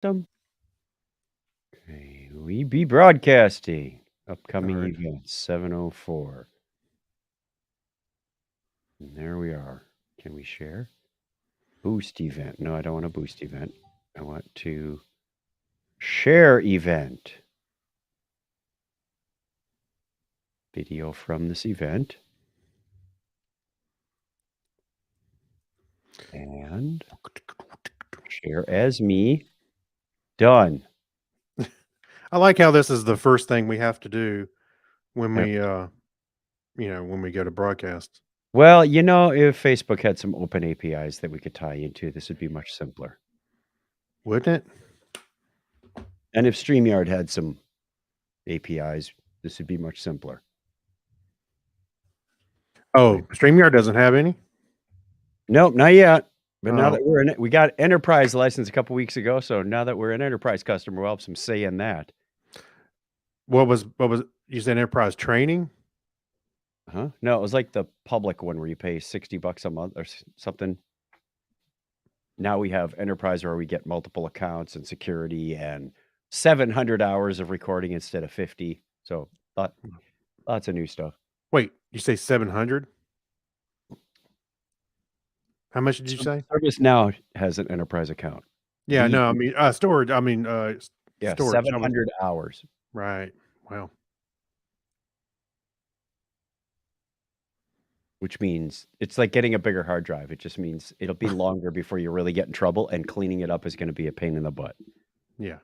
Dum. Okay, we be broadcasting. Upcoming Alright. events, 7:04. And there we are. Can we share? Boost event. No, I don't want a boost event. I want to share event. Video from this event. And share as me. Done. I like how this is the first thing we have to do when Yep. when we go to broadcast. Well, if Facebook had some open APIs that we could tie into, this would be much simpler. Wouldn't it? And if StreamYard had some APIs, this would be much simpler. Oh, StreamYard doesn't have any? Nope, not yet. But now Oh. that we're in it, we got enterprise license a couple weeks ago. So now that we're an enterprise customer, we'll have some say in that. What was you said enterprise training? Huh? No, it was like the public one where you pay $60 a month or something. Now we have enterprise where we get multiple accounts and security and 700 hours of recording instead of 50. So lots of new stuff. Wait, you say 700? How much did you say? ServiceNow has an enterprise account. Yeah, We no, I do. mean, storage. I mean, Yeah, storage. 700 hours. Right. Wow. Which means it's like getting a bigger hard drive. It just means it'll be longer before you really get in trouble, and cleaning it up is gonna be a pain in the butt. Yeah.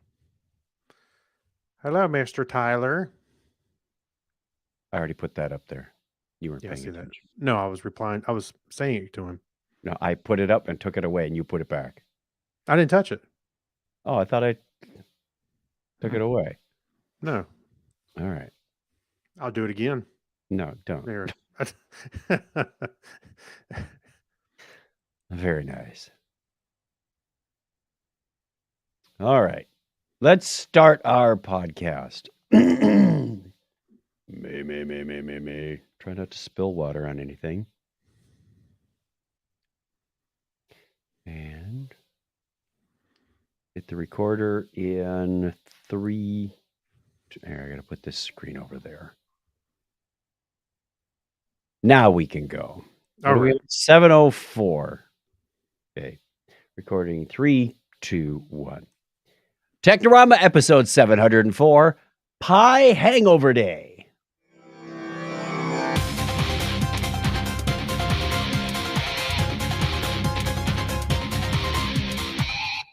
Hello, Mr. Tyler. I already put that up there. You weren't Yeah, I paying see that. attention. No, I was replying. I was saying it to him. No, I put it up and took it away, and you put it back. I didn't touch it. Oh, I thought I took it away. No. All right. I'll do it again. No, don't. There. Very nice. All right. Let's start our podcast. May. Try not to spill water on anything. And hit the recorder in 3. Here, I got to put this screen over there. Now we can go. All right. 7:04. Okay. Recording 3, 2, 1. Technorama episode 704, Pie Hangover Day.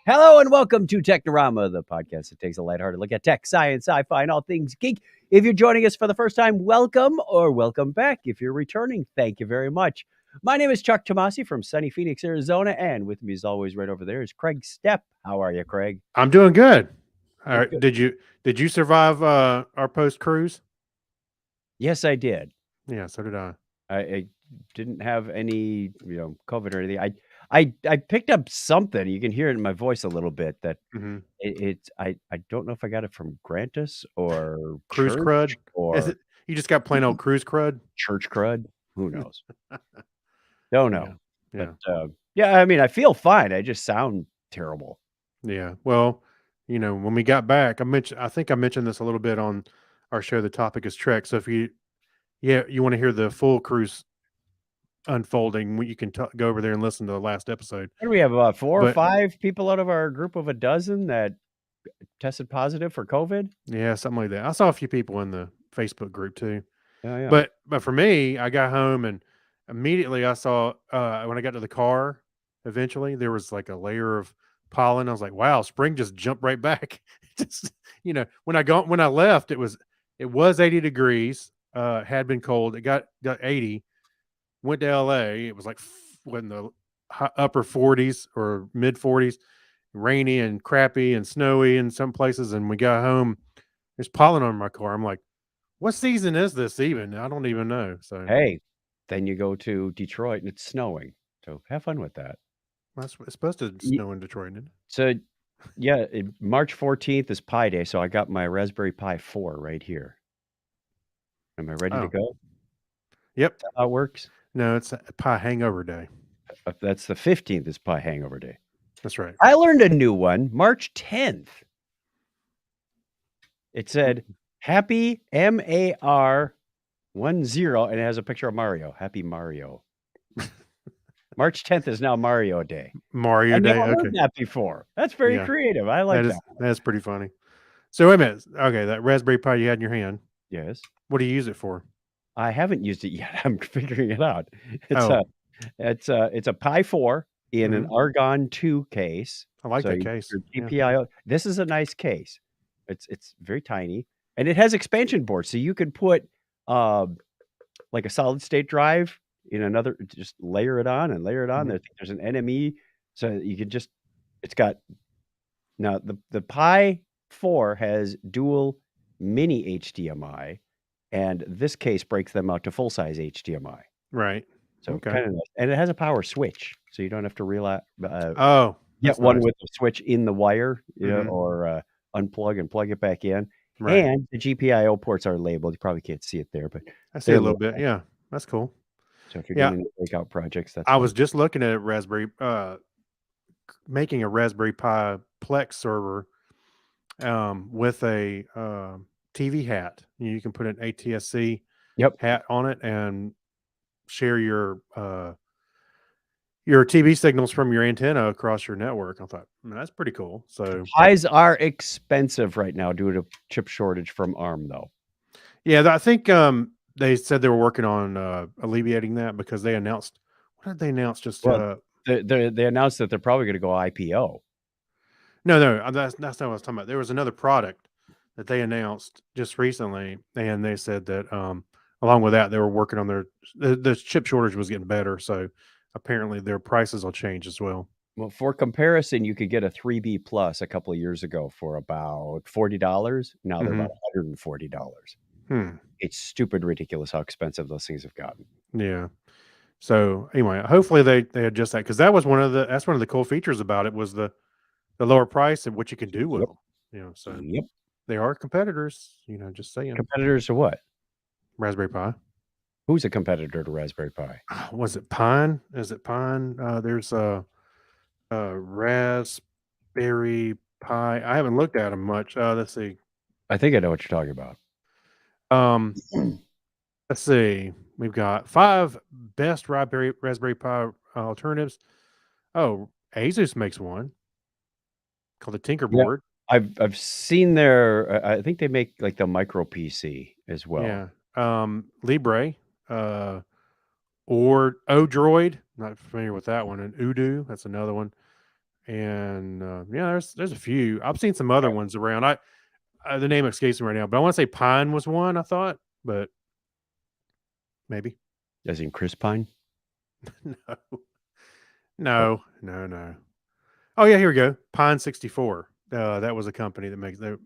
Hello and welcome to Technorama, the podcast that takes a lighthearted look at tech, science, sci-fi, and all things geek. If you're joining us for the first time, welcome or welcome back. If you're returning, thank you very much. My name is Chuck Tomasi from sunny Phoenix, Arizona, and with me as always right over there is Craig Stepp. How are you, Craig? I'm doing good. All right. Good. Did you survive our post cruise? Yes, I did. Yeah, so did I. I didn't have any, COVID or anything. I picked up something. You can hear it in my voice a little bit that Mm-hmm. I don't know if I got it from Grantis or Cruise church crud? Is or it you just got plain old cruise crud? church crud. Who knows? Don't know. Yeah. But yeah, I mean, I feel fine. I just sound terrible. Yeah. Well, when we got back, I think I mentioned this a little bit on our show. The topic is Trek. So if you want to hear the full cruise unfolding, you can go over there and listen to the last episode. What do we have, about 4 or But 5 people out of our group of a dozen that tested positive for COVID? yeah, something like that. I saw a few people in the Facebook group too. Yeah. But for me, I got home and immediately I saw when I got to the car, eventually there was like a layer of pollen. I was like, wow, spring just jumped right back. Just when I left, it was 80 degrees. Had been cold. It got 80. Went to LA. It was like in the upper 40s or mid 40s, rainy and crappy and snowy in some places. And we got home, there's pollen on my car. I'm like, what season is this even? I don't even know. So Hey, then you go to Detroit and it's snowing. So have fun with that. it's supposed to Ye snow in Detroit, isn't it? So, yeah, March 14th is Pi Day, so I got my Raspberry Pi 4 right here. Am I ready to Oh, go? yep. Is that how it works? No, it's a pie hangover day. That's the 15th is Pi Hangover Day. That's right. I learned a new one March 10th. It said Happy MAR 10, and it has a picture of Mario. Happy Mario. March 10th is now Mario Day. Mario I Day. never Okay. heard that before. That's very Yeah. creative. I like that. That's pretty funny. So wait a minute. Okay, that Raspberry Pi you had in your hand. Yes. What do you use it for? I haven't used it yet. I'm figuring it out. It's Oh. it's a Pi 4 in an Mhm. Argon 2 case. I like So that you case. your Yeah. GPIO. This is a nice case. It's very tiny, and it has expansion boards, so you could put like a solid state drive in another. Just layer it on and layer it on. Mhm. There's an NME, so you can just. It's got now the Pi 4 has dual mini HDMI, and this case breaks them out to full size HDMI. Right. So Okay. kind of nice, and it has a power switch, so you don't have to Oh, get that's one nice. with the switch in the wire, Mhm. or unplug and plug it back in. Right. And the GPIO ports are labeled. You probably can't see it there, but I see a they're little bit. labeled. Yeah. That's cool. So if you're Yeah. doing any breakout projects, that's I fine. was just looking at Raspberry making a Raspberry Pi Plex server with a TV hat. You can put an ATSC Yep. hat on it and share your TV signals from your antenna across your network. I thought, that's pretty cool. So Pies are expensive right now due to chip shortage from ARM, though. yeah, I think they said they were working on alleviating that because they announced. What did they announce? Just Well, they announced that they're probably going to go IPO. no, that's not what I was talking about. There was another product that they announced just recently, and they said that along with that, they were working on the chip shortage was getting better. So apparently, their prices will change as well. Well, for comparison, you could get a 3B Plus a couple of years ago for about $40. Now they're about $140. Hmm. It's stupid ridiculous how expensive those things have gotten. Yeah. So anyway, hopefully they adjust that because that's one of the cool features about it was the lower price and what you can do with Yep. them. So Yep. they are competitors. Just saying. Competitors to what? Raspberry Pi. Who's a competitor to Raspberry Pi? Was it Pine? Is it Pine? There's a Raspberry Pi. I haven't looked at them much. Let's see. I think I know what you're talking about. Um, let's see. We've got 5 best Raspberry Pi alternatives. Oh, Asus makes one called the Tinker Yeah, Board. I've seen their. I think they make like the micro PC as well. Yeah. Libre, or Odroid. Not familiar with that one. And Udo, that's another one. And yeah, there's a few. I've seen some other ones around. The name escapes me right now, but I want to say Pine was one. I thought, but maybe As in Chris Pine. no. Oh yeah, here we go. Pine 64. That was a company that makes the.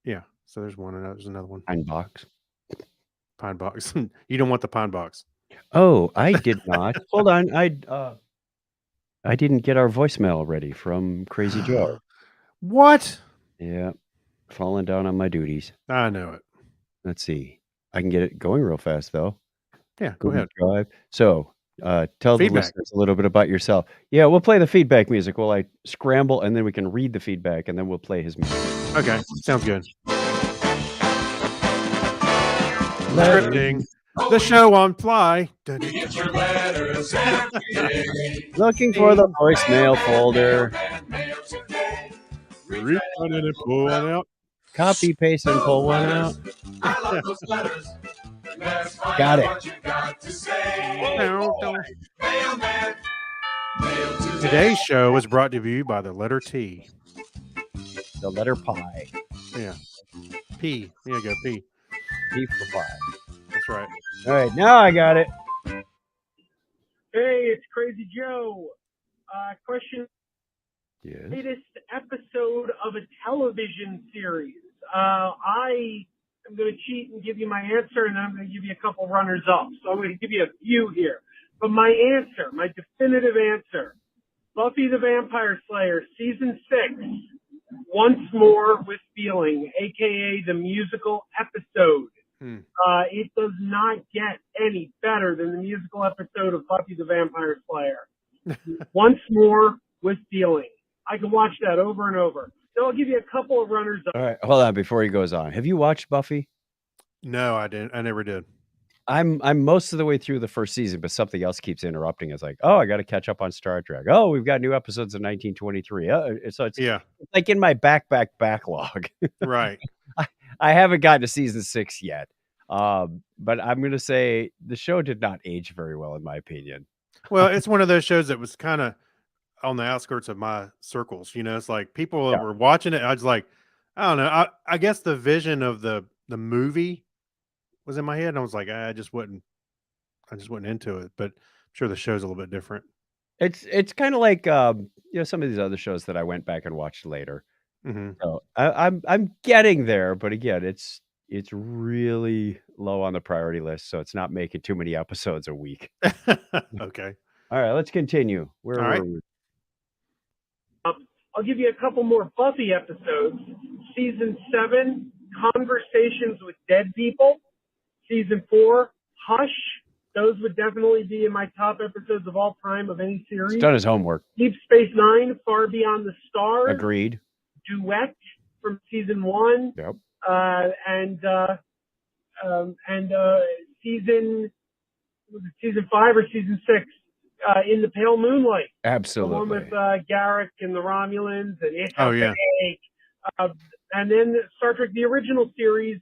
Yeah. So there's one. And there's another one. Pine Box. Pine Box. You don't want the Pine Box. Oh, I did not. Hold on. I didn't get our voicemail ready from Crazy Joe. What? Yeah, falling down on my duties. I know it. Let's see. I can get it going real fast though. Yeah, go Google ahead. Drive. So, tell the Feedback. listeners a little bit about yourself. Yeah, we'll play the feedback music while I scramble, and then we can read the feedback, and then we'll play his music. Okay, sounds good. Scripting the show on fly. Looking for the voicemail folder. Read one in and pull one out. Copy, paste, and pull one out. Got it. Today's show was brought to you by the letter T. The letter pi. Yeah. P. There you go, P. P for pie. That's right. All right, now I got it. Hey, it's Crazy Joe. Question: Yes. latest episode of a television series. I am going to cheat and give you my answer, and then I'm going to give you a couple runners up. So I'm going to give you a few here. But my answer, my definitive answer, Buffy the Vampire Slayer, season 6, Once More with Feeling, aka the musical episode. It does not get any better than the musical episode of Buffy the Vampire Slayer. Once More with Feeling. I can watch that over and over. So I'll give you a couple of runners up. All right, hold on before he goes on. Have you watched Buffy? No, I didn't. I never did. I'm most of the way through the first season, but something else keeps interrupting. It's like, oh, I got to catch up on Star Trek. Oh, we've got new episodes of 1923. So it's Yeah, like in my backlog. right. I haven't gotten to season 6 yet. But I'm going to say the show did not age very well, in my opinion. Well, it's one of those shows that was kind of on the outskirts of my circles. It's like people that Yeah. were watching it. I was like, I don't know. I guess the vision of the movie was in my head, and I was like, I just wasn't into it. But I'm sure the show's a little bit different. It's kind of like some of these other shows that I went back and watched later. Hmm. So I'm getting there, but again, it's really low on the priority list, so it's not making too many episodes a week. Okay. All right, let's continue. Where All were right. we? I'll give you a couple more Buffy episodes. Season 7, Conversations with Dead People. Season 4, Hush. Those would definitely be in my top episodes of all time of any series. He's done his homework. Deep Space Nine, Far Beyond the Stars. Agreed. Duet from season 1. Yep. And season 5 or season 6, In the Pale Moonlight. Absolutely. The one with Garak and the Romulans and Ishak. Oh, yeah. And then Star Trek, the original series,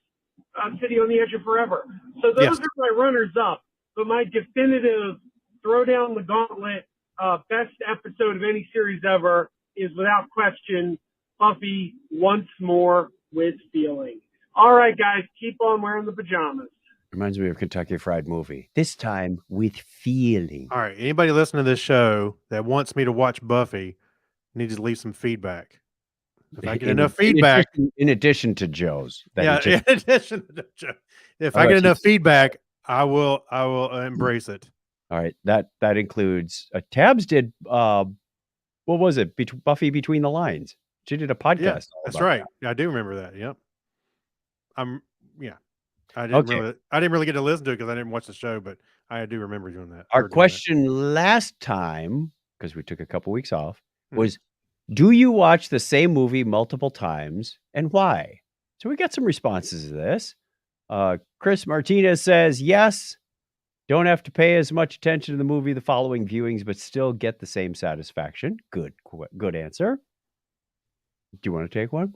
City on the Edge of Forever. So those Yes. are my runners-up. But my definitive throw down the gauntlet best episode of any series ever is, without question, Buffy Once More with Feeling. All right, guys, keep on wearing the pajamas. Reminds me of Kentucky Fried Movie. This time with feeling. All right. Anybody listening to this show that wants me to watch Buffy needs to leave some feedback. If I get enough feedback, in addition to Joe's. yeah. In addition to Joe, if I get enough feedback, I will embrace it. All right, that includes Tabs did what was it? Buffy Between the Lines. She did a podcast. Yeah, all that's about right. that. I do remember that. Yep. I didn't really get to listen to it because I didn't watch the show, but I do remember doing that. Our question last time, because we took a couple weeks off, was, do you watch the same movie multiple times and why? So we got some responses to this. Chris Martinez says, yes, don't have to pay as much attention to the movie the following viewings, but still get the same satisfaction. Good answer. Do you want to take one?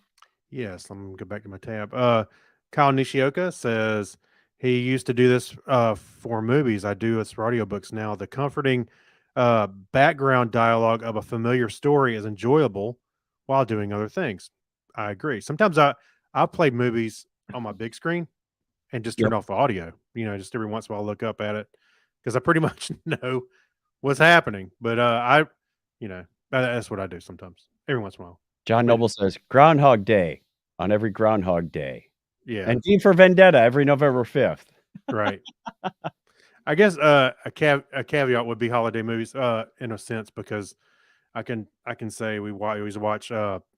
Yes, I'm going to go back to my tab. Kyle Nishioka says he used to do this for movies. I do it for audiobooks now. The comforting background dialogue of a familiar story is enjoyable while doing other things. I agree. Sometimes I'll play movies on my big screen and just turn off the audio. Just every once in a while look up at it because I pretty much know what's happening. But that's what I do sometimes. Every once in a while. John Noble says Groundhog Day on every Groundhog Day. Yeah. And V for Vendetta every November 5th. Right. I guess a caveat would be holiday movies in a sense, because I can say we always watch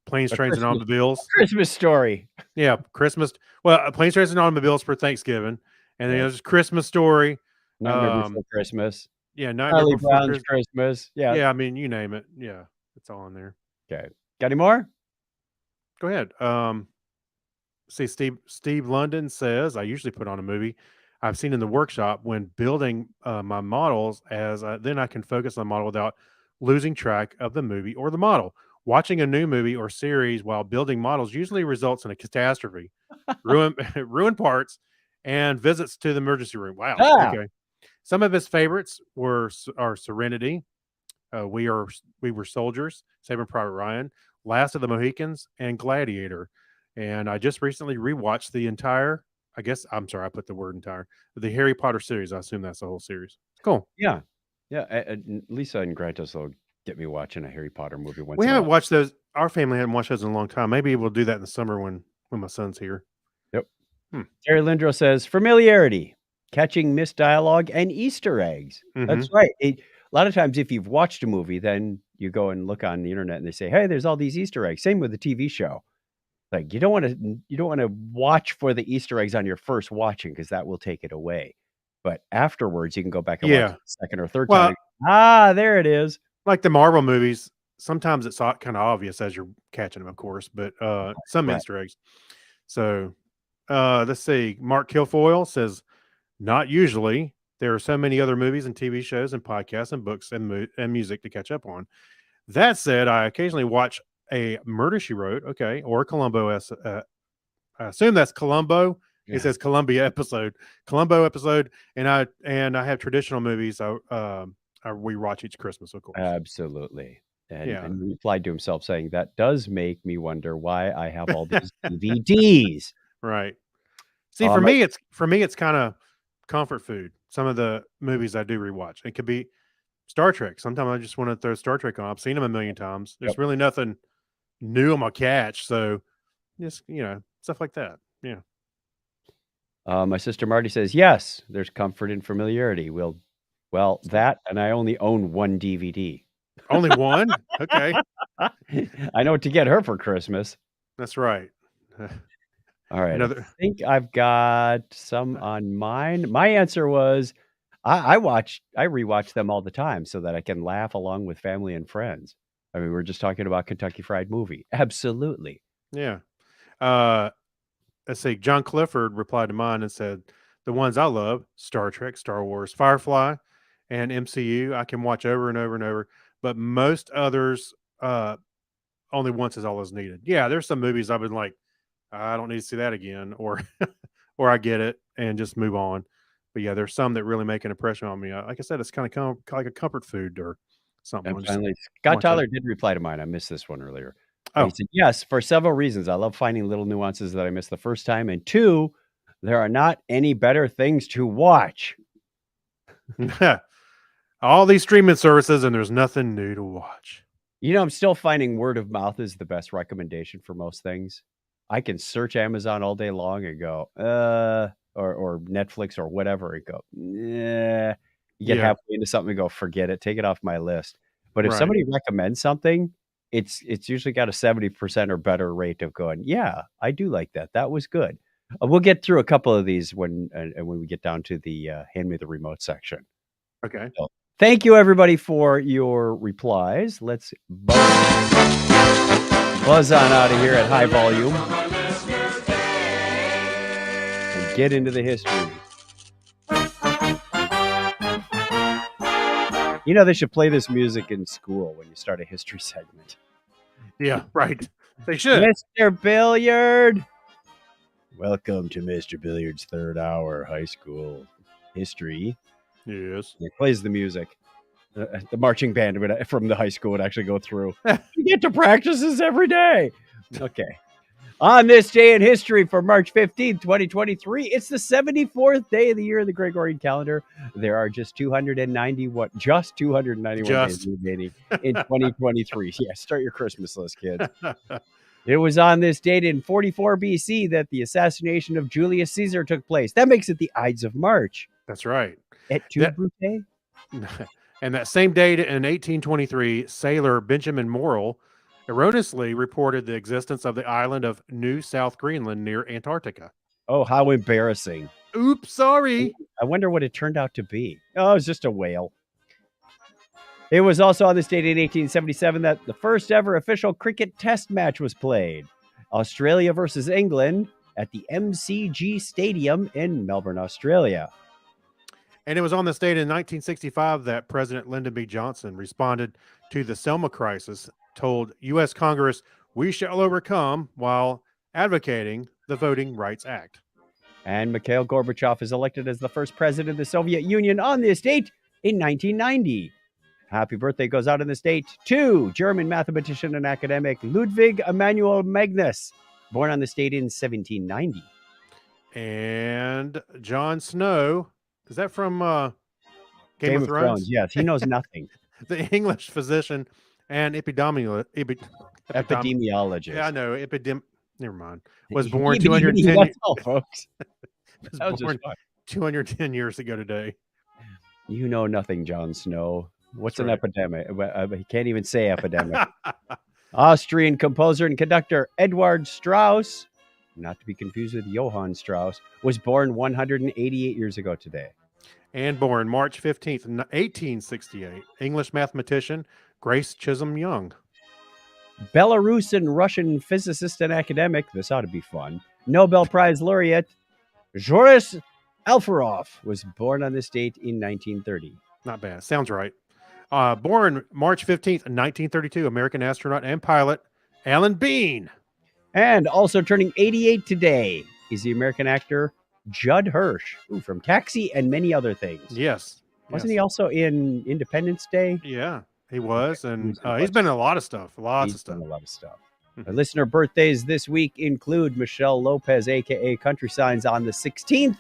Planes, Trains, and Automobiles. Christmas Story. Yeah, Christmas. Well, Planes, Trains, and Automobiles for Thanksgiving. And then there's Christmas Story. Nightmare Before Christmas. Yeah, Nightmare Before Brown's Christmas. Yeah. Yeah, I mean, you name it. Yeah, it's all in there. Okay. Got any more? Go ahead. See, Steve London says, I usually put on a movie I've seen in the workshop when building my models, then I can focus on the model without losing track of the movie or the model. Watching a new movie or series while building models usually results in a catastrophe, ruin parts, and visits to the emergency room. Wow. Ah. Okay. Some of his favorites are Serenity, We Were Soldiers, Saving Private Ryan, Last of the Mohicans, and Gladiator. And I just recently rewatched the entire, I put the word entire, the Harry Potter series. I assume that's the whole series. Cool. Yeah. Yeah. Lisa and Grantos will get me watching a Harry Potter movie once. We haven't watched those. Our family hadn't watched those in a long time. Maybe we'll do that in the summer when my son's here. Yep. Terry Lindro says familiarity, catching missed dialogue, and Easter eggs. Mm-hmm. That's right. A lot of times, if you've watched a movie, then you go and look on the internet and they say, hey, there's all these Easter eggs. Same with the TV show. Like you don't want to watch for the Easter eggs on your first watching because that will take it away. But afterwards, you can go back and watch it the second or third time. There it is. Like the Marvel movies, sometimes it's kind of obvious as you're catching them, of course, but some Right. Easter eggs. So let's see. Mark Kilfoyle says, not usually. There are so many other movies and TV shows and podcasts and books and music to catch up on. That said, I occasionally watch a Murder She Wrote, okay, or Columbo. I assume that's Columbo. Yeah. It says Columbia episode, Columbo episode, and I have traditional movies. We watch each Christmas, of course. Absolutely. Yeah. And he replied to himself saying, that does make me wonder why I have all these DVDs. Right. See, Um, for me, it's kind of comfort food. Some of the movies I do rewatch. It could be Star Trek. Sometimes I just want to throw Star Trek on. I've seen them a million times. There's Yep. really nothing new I'm gonna catch. So just stuff like that. Yeah. My sister Marty says, yes, there's comfort in familiarity. Well, that, and I only own one DVD. Only one? Okay. I know what to get her for Christmas. That's right. All right. Another- I think I've got some on mine. My answer was I rewatch them all the time so that I can laugh along with family and friends. I mean, we're just talking about Kentucky Fried Movie. Absolutely. Yeah. Let's see. John Clifford replied to mine and said, the ones I love, Star Trek, Star Wars, Firefly, and MCU, I can watch over and over and over. But most others, only once is all is needed. Yeah, there's some movies I've been like, I don't need to see that again, or or I get it and just move on. But yeah, there's some that really make an impression on me. Like I said, it's kind of like a comfort food or something. And finally, Scott Tyler did reply to mine. I missed this one earlier. Oh. He said, yes, for several reasons. I love finding little nuances that I missed the first time. And two, there are not any better things to watch. All these streaming services, and there's nothing new to watch. I'm still finding word of mouth is the best recommendation for most things. I can search Amazon all day long and go, or Netflix or whatever, and go, yeah. You get halfway into something and go, forget it, take it off my list. But if somebody recommends something, it's usually got a 70% or better rate of going, yeah, I do like that. That was good. We'll get through a couple of these when we get down to the hand me the remote section. Okay. So, thank you, everybody, for your replies. Let's buzz on out of here at high volume and get into the history. They should play this music in school when you start a history segment. Yeah, right. They should. Mr. Billiard. Welcome to Mr. Billiard's third hour high school history. Yes. It plays the music. The marching band from the high school would actually go through. You get to practice this every day. Okay. On this day in history for March 15th, 2023, it's the 74th day of the year of the Gregorian calendar. There are just 291 days remaining in 2023. Yeah, start your Christmas list, kids. It was on this date in 44 BC that the assassination of Julius Caesar took place. That makes it the Ides of March. That's right. Et tu, Brute? And that same date in 1823, sailor Benjamin Morrill erroneously reported the existence of the island of New South Greenland near Antarctica. Oh, how embarrassing. Oops, sorry. I wonder what it turned out to be. Oh, it was just a whale. It was also on this date in 1877 that the first ever official cricket test match was played. Australia versus England at the MCG Stadium in Melbourne, Australia. And it was on this date in 1965 that President Lyndon B. Johnson responded to the Selma crisis, told U.S. Congress, we shall overcome, while advocating the Voting Rights Act. And Mikhail Gorbachev is elected as the first president of the Soviet Union on this date in 1990. Happy birthday goes out on this date to German mathematician and academic Ludwig Emanuel Magnus, born on this date in 1790. And Jon Snow, is that from Game of Thrones? Yes, he knows nothing. The English physician and epidemiologist. Yeah, I know. Never mind. Was born 210 That's all, folks. was born 210 years ago today. You know nothing, Jon Snow. What's That's an right. epidemic? He can't even say epidemic. Austrian composer and conductor Eduard Strauss, not to be confused with Johann Strauss, was born 188 years ago today. And born March 15th, 1868, English mathematician, Grace Chisholm Young. Belarusian Russian physicist and academic. This ought to be fun. Nobel Prize laureate Boris Alferov was born on this date in 1930. Not bad. Sounds right. Born March 15th, 1932, American astronaut and pilot Alan Bean. And also turning 88 today is the American actor Judd Hirsch, from Taxi and many other things. Yes. Wasn't he also in Independence Day? Yeah, he was. And He's he's been in a lot of stuff. Lots of He's stuff. done a lot of stuff. Mhm. Listener birthdays this week include Michelle Lopez, a.k.a. Country Signs, on the 16th.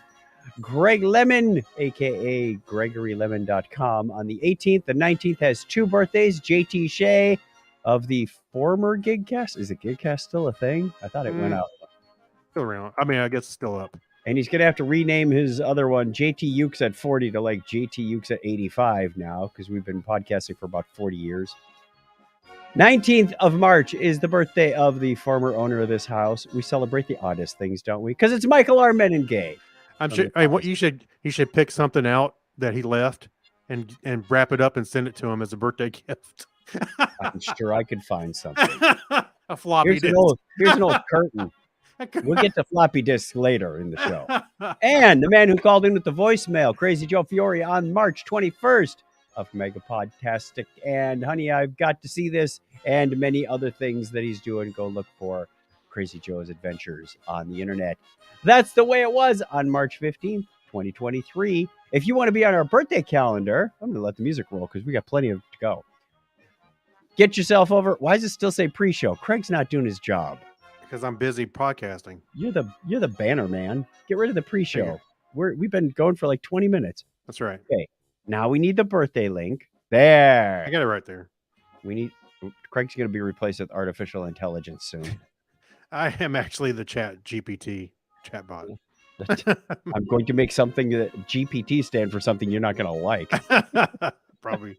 Greg Lemon, a.k.a. GregoryLemon.com, on the 18th. The 19th has two birthdays. JT Shea of the former Gigcast. Is the Gigcast still a thing? I thought it went out. Still around. I mean, I guess it's still up. And he's going to have to rename his other one, JT Ukes at 40, to like JT Ukes at 85 now, because we've been podcasting for about 40 years. 19th of March is the birthday of the former owner of this house. We celebrate the oddest things, don't we? Because it's Michael R. Meningay. I'm sure. Hey, what you should pick something out that he left and wrap it up and send it to him as a birthday gift. I'm sure I could find something. A floppy Here's disk. an old curtain. We'll get to floppy disks later in the show. And the man who called in with the voicemail, Crazy Joe Fiore, on March 21st of Mega Podtastic. And honey, I've got to see this and many other things that he's doing. Go look for Crazy Joe's adventures on the internet. That's the way it was on March 15th, 2023. If you want to be on our birthday calendar, I'm going to let the music roll because we got plenty of to go. Get yourself over. Why does it still say pre-show? Craig's not doing his job. Because I'm busy podcasting. You're the banner man. Get rid of the pre-show. We've been going for like 20 minutes. That's right. Okay. Now we need the birthday link. There. I got it right there. Craig's going to be replaced with artificial intelligence soon. I am actually the GPT chatbot. I'm going to make something that GPT stand for something you're not going to like. Probably.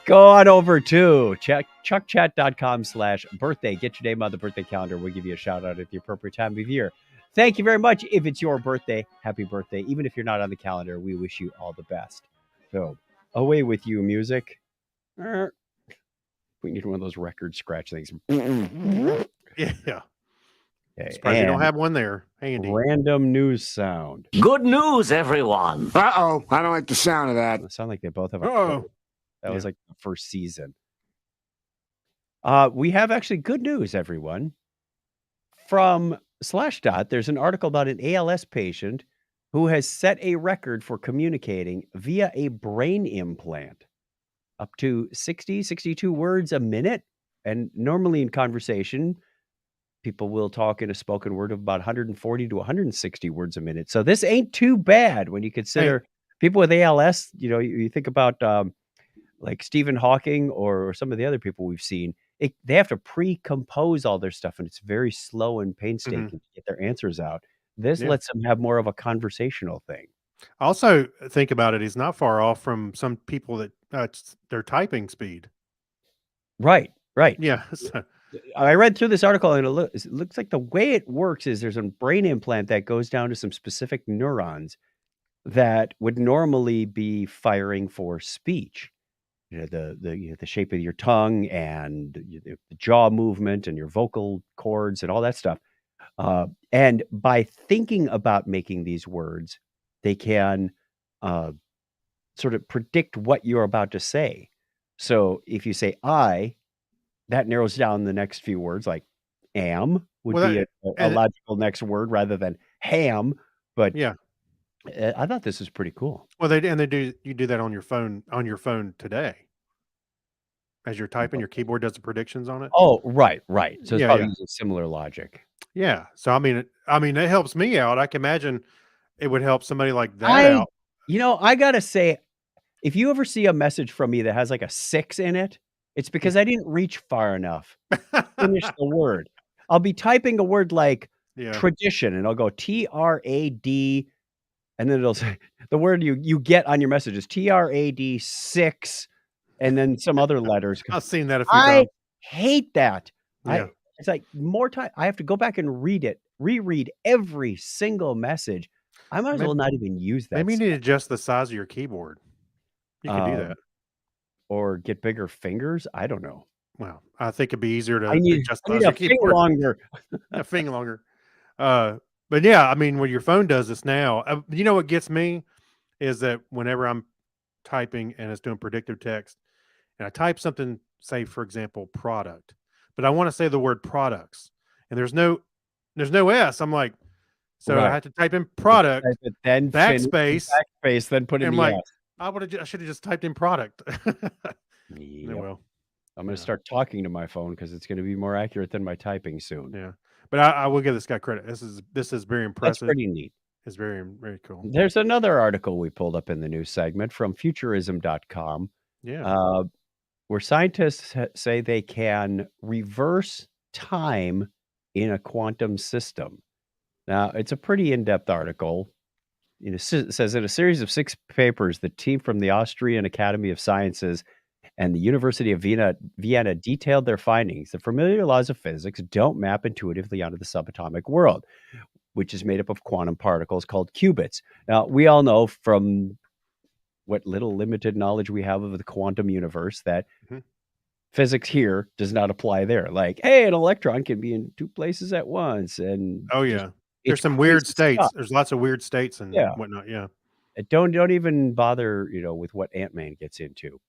Go on over to chuckchat.com/birthday. Get your name on the birthday calendar. We'll give you a shout out at the appropriate time of year. Thank you very much. If it's your birthday, happy birthday. Even if you're not on the calendar, we wish you all the best. So away with you, music. We need one of those record scratch things. Yeah. Okay. Surprised you don't have one there handy. Random news sound. Good news, everyone. Uh-oh. I don't like the sound of that. It sound like they both have a Uh-oh. code. That was Yeah. like the first season. We have actually good news, everyone. From Slashdot, there's an article about an ALS patient who has set a record for communicating via a brain implant. Up to 62 words a minute. And normally in conversation, people will talk in a spoken word of about 140 to 160 words a minute. So this ain't too bad when you consider people with ALS. You know, you think about like Stephen Hawking or some of the other people we've seen. They have to pre-compose all their stuff, and it's very slow and painstaking to get their answers out. This lets them have more of a conversational thing. Also, think about it. He's not far off from some people that their typing speed. Right. Yeah. So, I read through this article, and it looks like the way it works is there's a brain implant that goes down to some specific neurons that would normally be firing for speech. You know, the shape of your tongue and the jaw movement and your vocal cords and all that stuff. And by thinking about making these words, they can sort of predict what you're about to say. So if you say I, that narrows down the next few words, like am would be a logical next word rather than ham. But yeah, I thought this was pretty cool. well, you do that on your phone today. As you're typing, your keyboard does the predictions on it. Oh, right. So it's probably using similar logic. Yeah. So I mean, it helps me out. I can imagine it would help somebody like that out. You know, I gotta say, if you ever see a message from me that has like a 6 in it, it's because I didn't reach far enough to finish the word. I'll be typing a word like tradition, and I'll go TRAD, and then it'll say the word you get on your message is TRAD 6, and then some other letters. I've seen that a few times. I hate that. Yeah. It's like more time. I have to go back and reread every single message. I might as well not even use that. Maybe you need to adjust the size of your keyboard. You can do that. or get bigger fingers. I don't know. Well, I think it'd be easier to I need adjust I need those a your thing keyboard. longer. A thing longer. But yeah, I mean, when your phone does this now, you know what gets me is that whenever I'm typing and it's doing predictive text, and I type something, say for example, product, but I want to say the word products, and there's no S. I'm like, so I Right. have to type in product, Type it, then finish in backspace, backspace, then put in and I'm the like, S. I should have just typed in product. Oh, Yep. well, I'm going to yeah. start talking to my phone because it's going to be more accurate than my typing soon. Yeah, but I will give this guy credit. This is very That's impressive. pretty neat. It's very very cool. There's another article we pulled up in the news segment from futurism.com Yeah. where scientists say they can reverse time in a quantum system. Now, it's a pretty in-depth article. It says in a series of 6 papers, the team from the Austrian Academy of Sciences and the University of Vienna detailed their findings. The familiar laws of physics don't map intuitively onto the subatomic world, which is made up of quantum particles called qubits. Now, we all know from what little limited knowledge we have of the quantum universe that Mhm. physics here does not apply there. Like, hey, an electron can be in 2 places at once, and Oh just yeah. it's There's some weird crazy states. stuff. There's lots of weird states and Yeah. whatnot. Yeah. Don't even bother, with what Ant-Man gets into.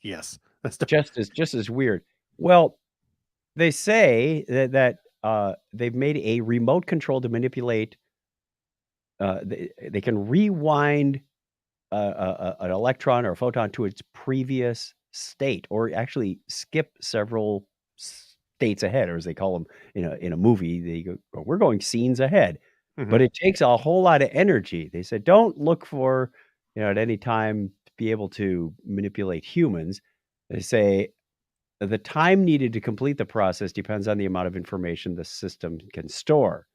Yes. That's the Just as weird. Well, they say that they've made a remote control to manipulate. They can rewind an electron or a photon to its previous state, or actually skip several states ahead, or as they call them in a movie. They go, "Oh, we're going scenes ahead," but Mhm. it takes a whole lot of energy. They said, don't look for at any time to be able to manipulate humans. They say the time needed to complete the process depends on the amount of information the system can store.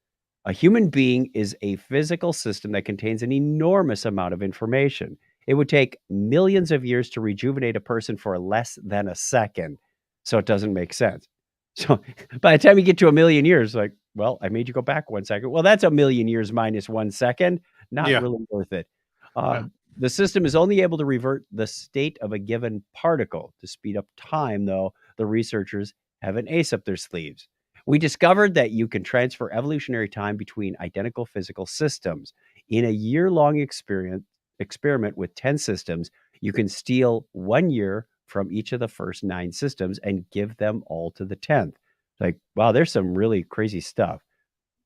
A human being is a physical system that contains an enormous amount of information. It would take millions of years to rejuvenate a person for less than a second. So it doesn't make sense. So by the time you get to a million years, like, well, I made you go back 1 second. Well, that's a million years minus 1 second. Not Yeah. really worth it. Yeah. The system is only able to revert the state of a given particle. To speed up time, though, the researchers have an ace up their sleeves. We discovered that you can transfer evolutionary time between identical physical systems. In a year-long experiment with 10 systems, you can steal 1 year from each of the first 9 systems and give them all to the 10th. Like, wow, there's some really crazy stuff.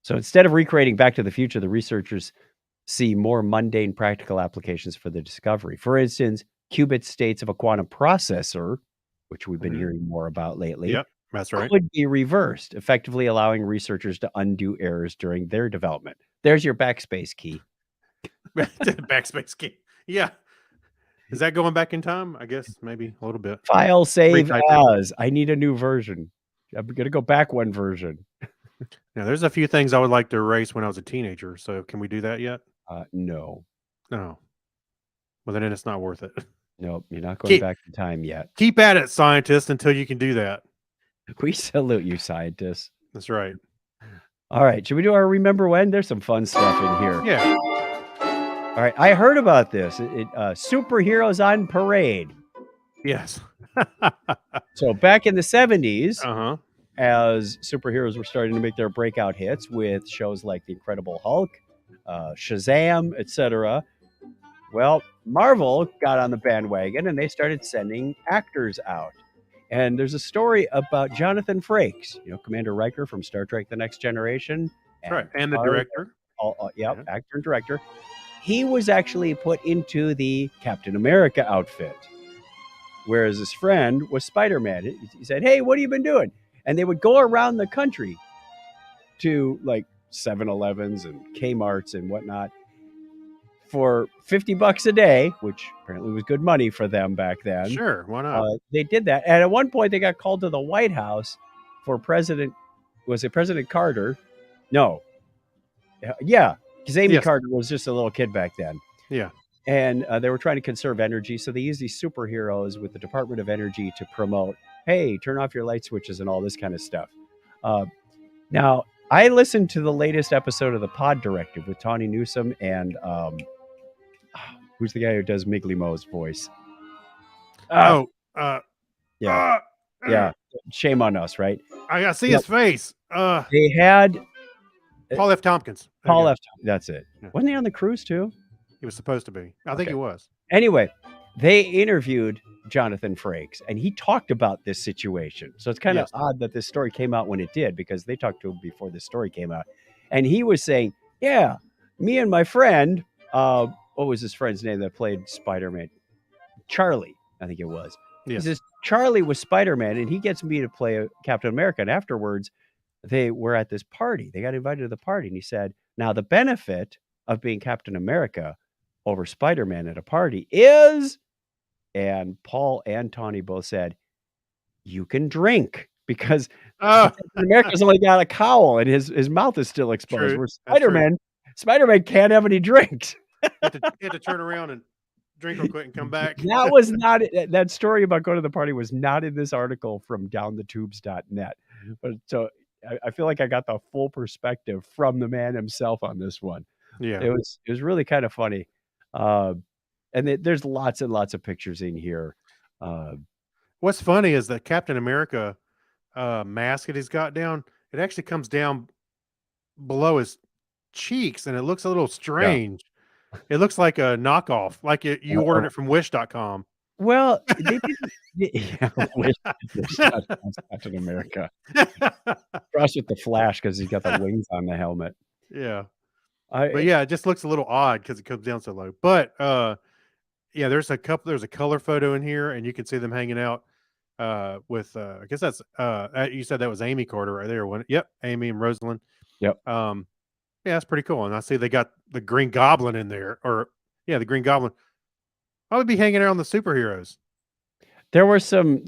So instead of recreating Back to the Future, the researchers see more mundane practical applications for the discovery. For instance, qubit states of a quantum processor, which we've been Mhm. hearing more about lately, Yep. That's right. could be reversed, effectively allowing researchers to undo errors during their development. There's your backspace key. Backspace key. Yeah. Is that going back in time? I guess maybe a little bit. File save Retyping. as. I need a new version. I'm going to go back 1 version. Now, there's a few things I would like to erase when I was a teenager. So can we do that yet? No. No. Well, then it's not worth it. Nope, you're not going back in time yet. Keep at it, scientists, until you can do that. We salute you, scientists. That's right. All right, should we do our Remember When? There's some fun stuff in here. Yeah. All right, I heard about this. Superheroes on parade. Yes. So back in the 70s, Uh-huh. as superheroes were starting to make their breakout hits with shows like The Incredible Hulk, Shazam, etc. Well, Marvel got on the bandwagon and they started sending actors out. And there's a story about Jonathan Frakes, Commander Riker from Star Trek The Next Generation. That's right. And the Picard, director. Yep, actor and director. He was actually put into the Captain America outfit, whereas his friend was Spider-Man. He said, hey, what have you been doing? And they would go around the country to like 7-Elevens and Kmart's and whatnot for $50 a day, which apparently was good money for them back then. Sure, why not? They did that. And at one point they got called to the White House for President Carter? No. Yeah, because Amy Carter was just a little kid back then. Yeah. And they were trying to conserve energy. So they used these superheroes with the Department of Energy to promote, hey, turn off your light switches and all this kind of stuff. Now, I listened to the latest episode of The Pod Directive with Tawny Newsome and who's the guy who does Miggly Mo's voice? Oh, yeah, yeah. Shame on us, right? I gotta see Yeah. his face. They had Paul F. Tompkins. There you Paul go. F. That's it. Yeah. Wasn't he on the cruise too? He was supposed to be. I think Okay. he was. Anyway, they interviewed Jonathan Frakes, and he talked about this situation. So it's kind of Yes. odd that this story came out when it did, because they talked to him before this story came out. And he was saying, yeah, me and my friend, what was his friend's name that played Spider-Man? Charlie, I think it was. Yes. He says, Charlie was Spider-Man, and he gets me to play Captain America. And afterwards, they were at this party. They got invited to the party. And he said, now the benefit of being Captain America over Spider-Man at a party is, and Paul and Tawny both said, you can drink, because Oh, Captain America's only got a cowl and his mouth is still exposed. True. Where That's true. Spider-Man can't have any drinks. he had to turn around and drink real quick and come back. That was not that story about going to the party was not in this article from downthetubes.net. But so I feel like I got the full perspective from the man himself on this one. Yeah. It was really kind of funny. And there's lots and lots of pictures in here. What's funny is the Captain America mask that he's got down, it actually comes down below his cheeks and it looks a little strange. It looks like a knockoff, like you ordered it from wish.com. Well, they didn't. Yeah, Wish Captain America. Cross with the Flash because he's got the wings on the helmet. Yeah. But yeah, it just looks a little odd because it comes down so low. But yeah, there's a color photo in here, and you can see them hanging out with I guess that's you said that was Amy Carter right there, wasn't it? Yep, Amy and Rosalind. Yep. Yeah, that's pretty cool. And I see they got the Green Goblin in there, or yeah, the Green Goblin. I would be hanging out on the superheroes. There were some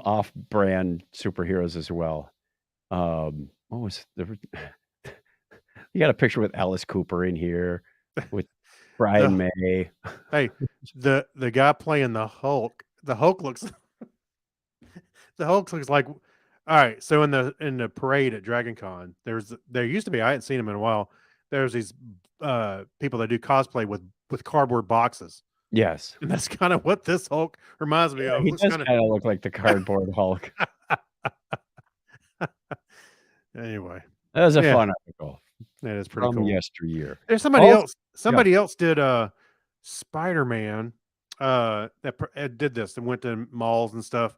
off-brand superheroes as well. What was there? You got a picture with Alice Cooper in here with Brian May. Hey, the guy playing the Hulk. The Hulk looks like. All right, so in the parade at Dragon Con, there used to be, I hadn't seen him in a while. There's these people that do cosplay with cardboard boxes. Yes, and that's kind of what this Hulk reminds me of. He does kind of look like the cardboard Hulk. Anyway, that was a fun article. That is pretty from cool. yesteryear. There's somebody else. Somebody else did Spider-Man. That did this and went to malls and stuff.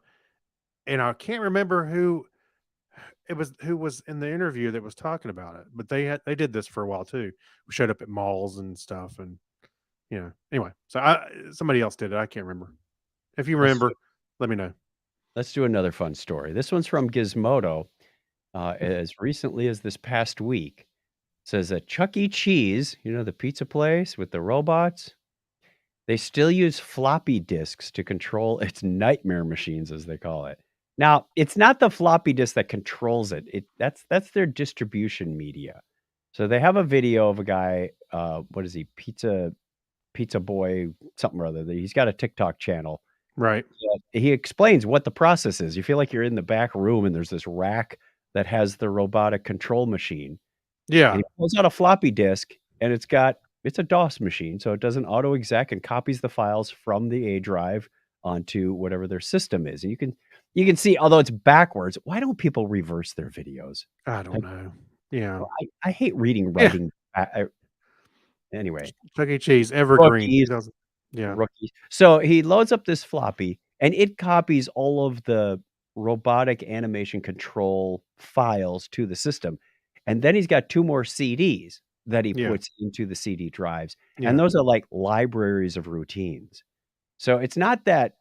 And I can't remember who was in the interview that was talking about it, but they did this for a while too. We showed up at malls and stuff, and anyway, so somebody else did it. I can't remember. If you remember, let me know. Let's do another fun story. This one's from Gizmodo. As recently as this past week, it says that Chuck E. Cheese, the pizza place with the robots, they still use floppy disks to control its nightmare machines, as they call it. Now, it's not the floppy disk that controls it. That's their distribution media. So they have a video of a guy, what is he, Pizza Boy, something or other. He's got a TikTok channel. Right. He explains what the process is. You feel like you're in the back room and there's this rack that has the robotic control machine. Yeah. And he pulls out a floppy disk, and it's a DOS machine, so it does an auto exec and copies the files from the A drive onto whatever their system is. And you can see, although it's backwards, why don't people reverse their videos? I don't know. Yeah. I hate writing. Anyway. Chuck E. Cheese, Evergreen. Yeah. Rookies. So he loads up this floppy, and it copies all of the robotic animation control files to the system. And then he's got 2 more CDs that he puts into the CD drives. Yeah. And those are like libraries of routines. So it's not that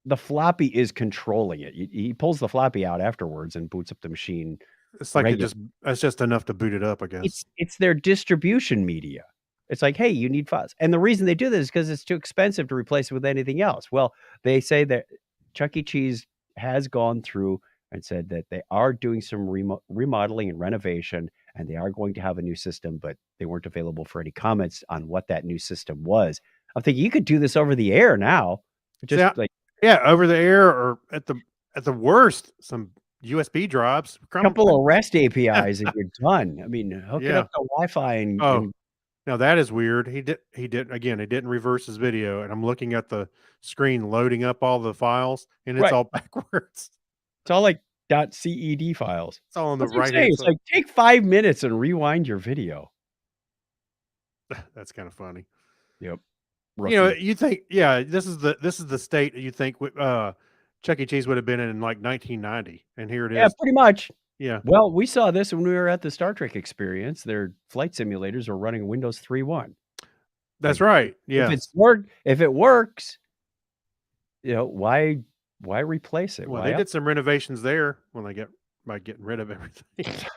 the floppy is controlling it. He pulls the floppy out afterwards and boots up the machine. It's like it's just enough to boot it up, I guess. It's their distribution media. It's like, hey, you need files. And the reason they do this is because it's too expensive to replace it with anything else. Well, they say that Chuck E. Cheese has gone through and said that they are doing some remodeling and renovation, and they are going to have a new system, but they weren't available for any comments on what that new system was. I'm thinking you could do this over the air now. Just over the air, or at the worst, some USB drives. A couple of REST APIs and you're done. I mean, hook it up to Wi-Fi and Now that is weird. He didn't reverse his video, and I'm looking at the screen loading up all the files, and it's Right. all backwards. It's all like .ced files. It's all on the That's what I'm right saying. hand It's side. like take 5 minutes and rewind your video. That's kind of funny. Yep. You know, Rookie. you think, this is the state you think Chuck E. Cheese would have been in like 1990, and here it Yeah, is. pretty much. Yeah, Well, we saw this when we were at the Star Trek experience. Their flight simulators are running Windows 3.1. that's Like, right. if it works, why replace it? Well, Why they did some renovations there by getting rid of everything.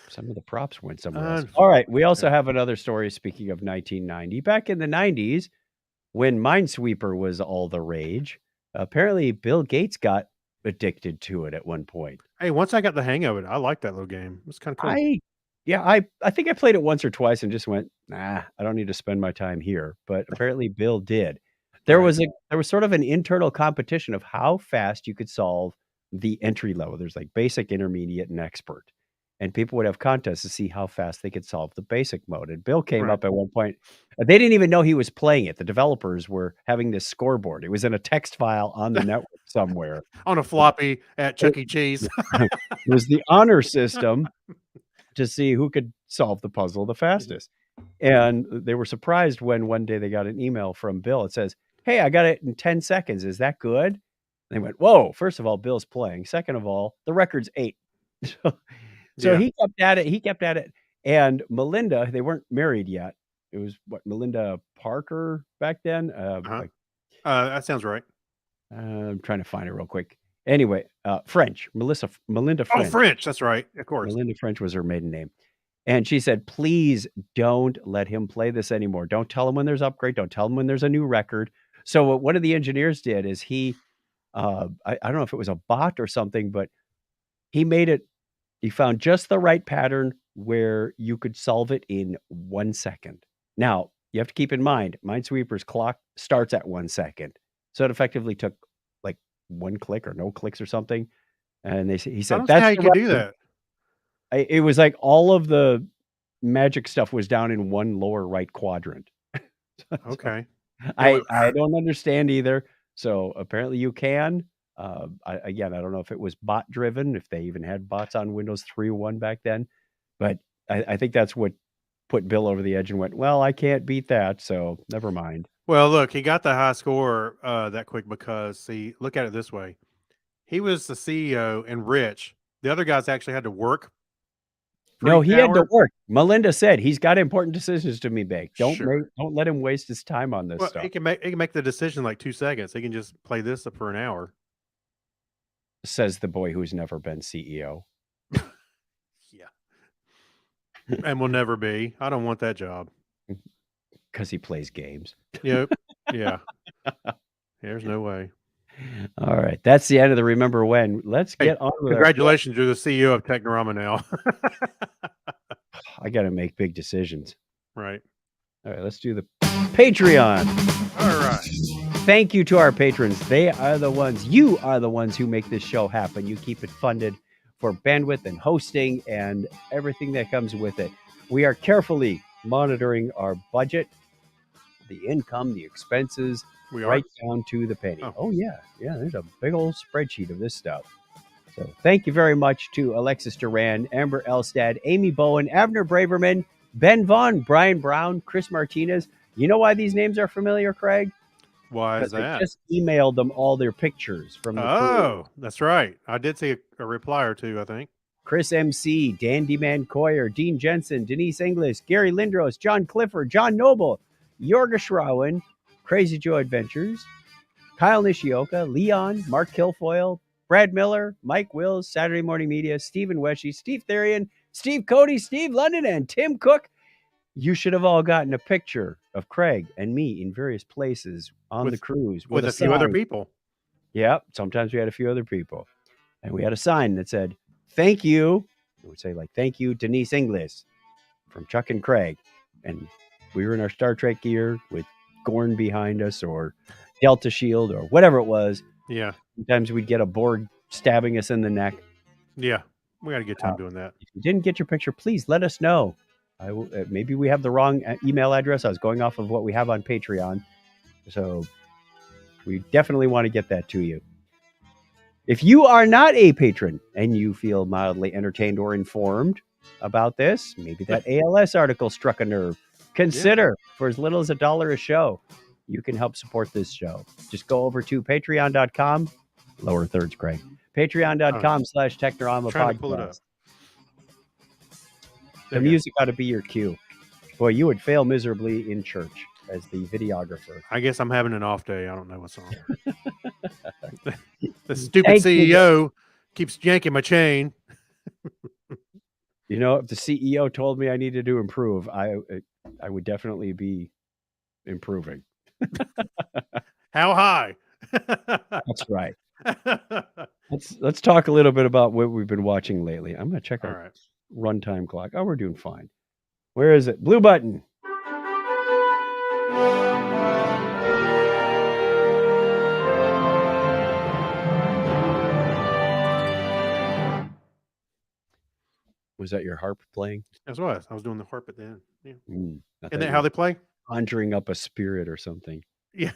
some of the props went somewhere else. Unf- All right, we also have another story. Speaking of 1990, back in the 90s, when Minesweeper was all the rage, apparently Bill Gates got addicted to it at one point. Hey, once I got the hang of it, I liked that little game. It was kind of cool. I think I played it once or twice and just went, nah, I don't need to spend my time here. But apparently Bill did. There Right. was sort of an internal competition of how fast you could solve the entry level. There's like basic, intermediate, and expert. And people would have contests to see how fast they could solve the basic mode. And Bill came Right. up at one point. They didn't even know he was playing it. The developers were having this scoreboard. It was in a text file on the network somewhere. On a floppy at Chuck E. Cheese. It was the honor system to see who could solve the puzzle the fastest. And they were surprised when one day they got an email from Bill. It says, "Hey, I got it in 10 seconds. Is that good?" And they went, "Whoa, first of all, Bill's playing. Second of all, the record's 8." So Yeah. he kept at it. And Melinda, they weren't married yet. It was Melinda Parker back then. Uh-huh. That sounds right. I'm trying to find it real quick. Anyway, Melinda Oh, French. French. That's right. Of course. Melinda French was her maiden name. And she said, "Please don't let him play this anymore. Don't tell him when there's upgrade. Don't tell him when there's a new record." So what one of the engineers did is I don't know if it was a bot or something, but he found just the right pattern where you could solve it in 1 second. Now, you have to keep in mind, Minesweeper's clock starts at 1 second. So it effectively took like 1 click or no clicks or something. And he I said, don't see how "That's you the could do record." that. It was like all of the magic stuff was down in one lower right quadrant. Okay. I don't understand either. So apparently you can. I don't know if it was bot driven, if they even had bots on Windows 3.1 back then, but I think that's what put Bill over the edge and went, "Well, I can't beat that, so never mind." Well, look, he got the high score that quick because, see, look at it this way. He was the CEO and rich. The other guys actually had to work. for No, each he had to hour. work. Melinda said he's got important decisions to be make. Sure. Don't let him waste his time on this Well, stuff. he can make the decision in like 2 seconds. He can just play this for an hour. Says the boy who's never been CEO. Yeah. And will never be. I don't want that job. Because he plays games. Yep. Yeah. There's no way. All right. That's the end of the Remember When. Let's Hey, get on with our congratulations, you're the CEO of Technorama now. I got to make big decisions. Right. All right. Let's do the Patreon. All right. Thank you to our patrons. You are the ones who make this show happen. You keep it funded for bandwidth and hosting and everything that comes with it. We are carefully monitoring our budget, the income, the expenses, We are. right down to the penny. Oh. Oh, yeah. Yeah, there's a big old spreadsheet of this stuff. So thank you very much to Alexis Duran, Amber Elstad, Amy Bowen, Abner Braverman, Ben Vaughn, Brian Brown, Chris Martinez. You know why these names are familiar, Craig? Why is Because I that? just emailed them all their pictures from the crew. Oh, that's right. I did see a reply or two, I think. Chris MC, Dandy Man Coyer, Dean Jensen, Denise Inglis, Gary Lindros, John Clifford, John Noble, Jorga Schrauen, Crazy Joe Adventures, Kyle Nishioka, Leon, Mark Kilfoyle, Brad Miller, Mike Wills, Saturday Morning Media, Stephen Weshy, Steve Therian, Steve Cody, Steve London, and Tim Cook. You should have all gotten a picture of Craig and me in various places on the cruise With a few other sign. people. Yeah, sometimes we had a few other people. And we had a sign that said, "Thank you." It would say, like, "Thank you, Denise Inglis," from Chuck and Craig. And we were in our Star Trek gear with Gorn behind us or Delta Shield or whatever it was. Yeah. Sometimes we'd get a Borg stabbing us in the neck. Yeah. We got a good time doing that. If you didn't get your picture, please let us know. Maybe we have the wrong email address. I was going off of what we have on Patreon. So we definitely want to get that to you. If you are not a patron and you feel mildly entertained or informed about this, maybe that ALS article struck a nerve. Consider for as little as $1 a show, you can help support this show. Just go over to patreon.com, lower thirds, Craig. Patreon.com/Technorama Trying to pull it up. podcast. The There you go. music ought to be your cue. Boy, you would fail miserably in church as the videographer. I guess I'm having an off day. I don't know what's on. The stupid Thank you. CEO keeps yanking my chain. You know, if the CEO told me I needed to improve, I would definitely be improving. How high? That's right. Let's talk a little bit about what we've been watching lately. I'm going to check All our right. runtime clock. Oh, we're doing fine. Where is it? Blue button. Was that your harp playing? That's what I was doing the harp at the end. Yeah. I Isn't thought that you how were they play? conjuring up a spirit or something. Yeah.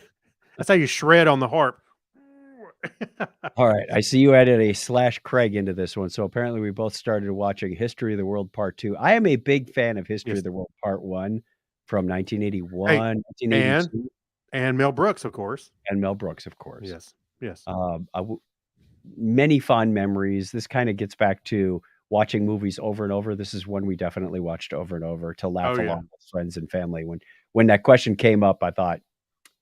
That's how you shred on the harp. All right. I see you added a /Craig into this one. So apparently we both started watching History of the World Part 2. I am a big fan of History Yes. of the World Part 1 from 1981, Hey, 1982. And Mel Brooks, of course. And Mel Brooks, of course. Yes. Yes. Many fond memories. This kind of gets back to watching movies over and over. This is one we definitely watched over and over to laugh Oh, yeah. along with friends and family. When that question came up, I thought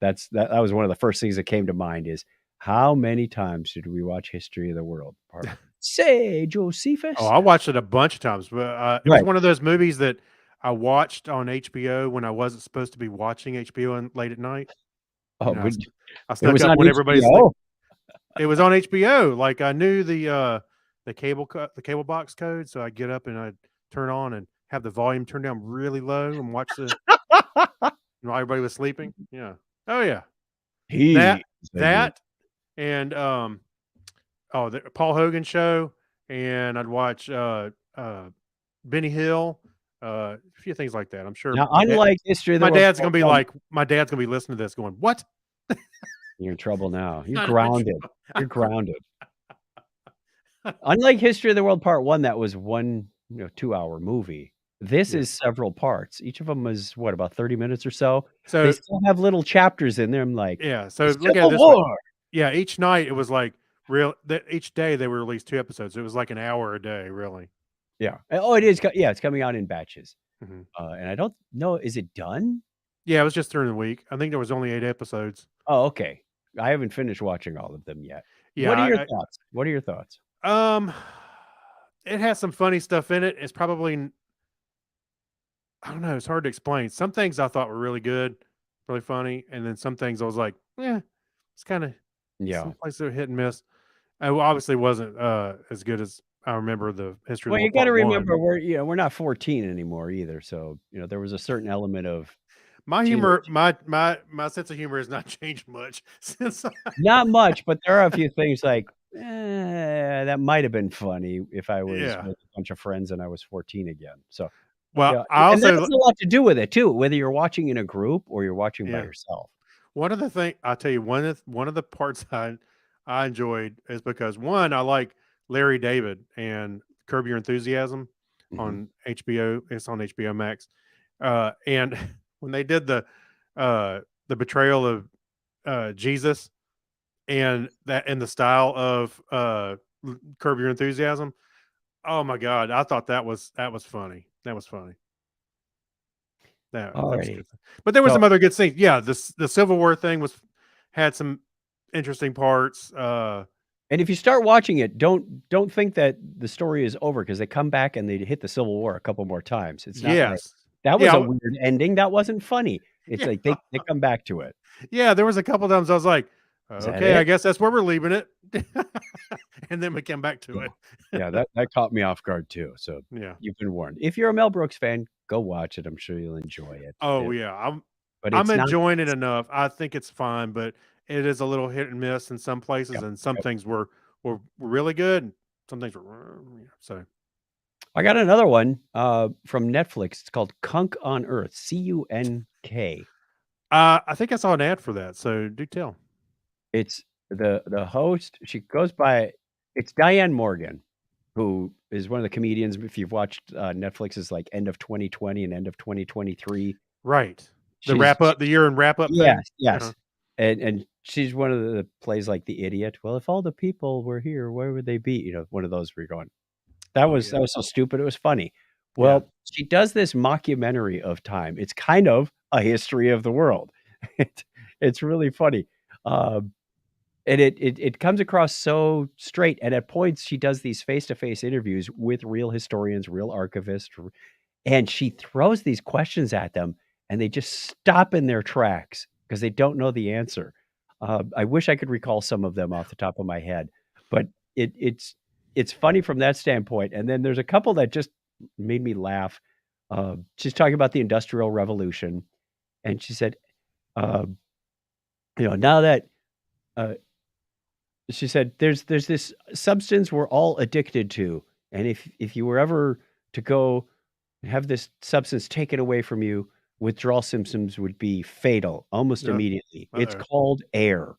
that was one of the first things that came to mind is how many times did we watch History of the World? Say, Josephus. Oh, I watched it a bunch of times, but it was Right. one of those movies that I watched on HBO when I wasn't supposed to be watching HBO late at night. Oh, You know, but I it stuck was up on when everybody's HBO. sleeping. It was on HBO. Like I knew the cable box code, so I'd get up and I'd turn on and have the volume turned down really low and watch the while everybody was sleeping. Yeah. Oh yeah. That and the Paul Hogan show, and I'd watch Benny Hill, a few things like that. I'm sure Now, unlike History of the my World, dad's gonna be listening to this going, what? You're in trouble now. You're Not grounded. You're grounded. Unlike History of the World Part 1, that was one 2-hour movie. This Yeah. is several parts. Each of them is what, about 30 minutes or so. So They still have little chapters in there. I'm like, yeah, so the look at Civil it this way. War. Yeah, each night it was like each day they were released 2 episodes. It was like an hour a day, really. Yeah. Oh, it is. Yeah, it's coming out in batches. Mhm. And I don't know. Is it done? Yeah, it was just during the week. I think there was only 8 episodes. Oh, okay. I haven't finished watching all of them yet. Yeah, What are your thoughts? What are your thoughts? It has some funny stuff in it. It's probably, I don't know, it's hard to explain. Some things I thought were really good, really funny, and then some things I was like, it's kind of some places are hit and miss. It obviously wasn't as good as I remember the History. Well, of the you got to World Part remember One. we're not 14 anymore either. So there was a certain element of My humor, my sense of humor has not changed much since. Not much, but there are a few things like that might have been funny if I was with a bunch of friends and I was 14 again. So, well, and that has a lot to do with it too, whether you're watching in a group or you're watching by yourself. One of the things I'll tell you, one of the parts I enjoyed is because one, I like Larry David and Curb Your Enthusiasm on HBO. It's on HBO Max, and when they did the betrayal of Jesus, and that in the style of Curb Your Enthusiasm. Oh my God, I thought that was funny. That was funny. That was good. But there was some other good scenes. Yeah, the Civil War thing had some interesting parts. And if you start watching it, don't think that the story is over because they come back and they hit the Civil War a couple more times. It's not like, that was a weird ending. That wasn't funny. It's like they come back to it. Yeah, there was a couple times I was like, okay, I guess that's where we're leaving it. And then we came back to it. Yeah, that caught me off guard too. So yeah, you've been warned. If you're a Mel Brooks fan, go watch it. I'm sure you'll enjoy it. Oh yeah, I'm enjoying it enough. I think it's fine, but it is a little hit and miss in some places, and some things were really good, and some things were so. I got another one from Netflix. It's called Cunk on Earth. CUNK. I think I saw an ad for that, so do tell. It's the host. She goes by. It's Diane Morgan, who is one of the comedians. If you've watched Netflix's like end of 2020 and end of 2023, Right. The she's wrap up, the year and wrap up yes, thing. yes, Uh-huh. and she's one of the plays like the idiot. Well, if all the people were here, where would they be? You know, one of those where you're going. That Oh, was yeah. so stupid. It was funny. Yeah. Well, she does this mockumentary of time. It's kind of a history of the world. It's really funny. Um, and it comes across so straight. And at points, she does these face-to-face interviews with real historians, real archivists, and she throws these questions at them, and they just stop in their tracks because they don't know the answer. I wish I could recall some of them off the top of my head, but it's funny from that standpoint. And then there's a couple that just made me laugh. She's talking about the Industrial Revolution, and she said, uh, now that uh, she said there's this substance we're all addicted to, and if you were ever to go have this substance taken away from you, withdrawal symptoms would be fatal almost Uh, immediately. It's uh-oh. called air.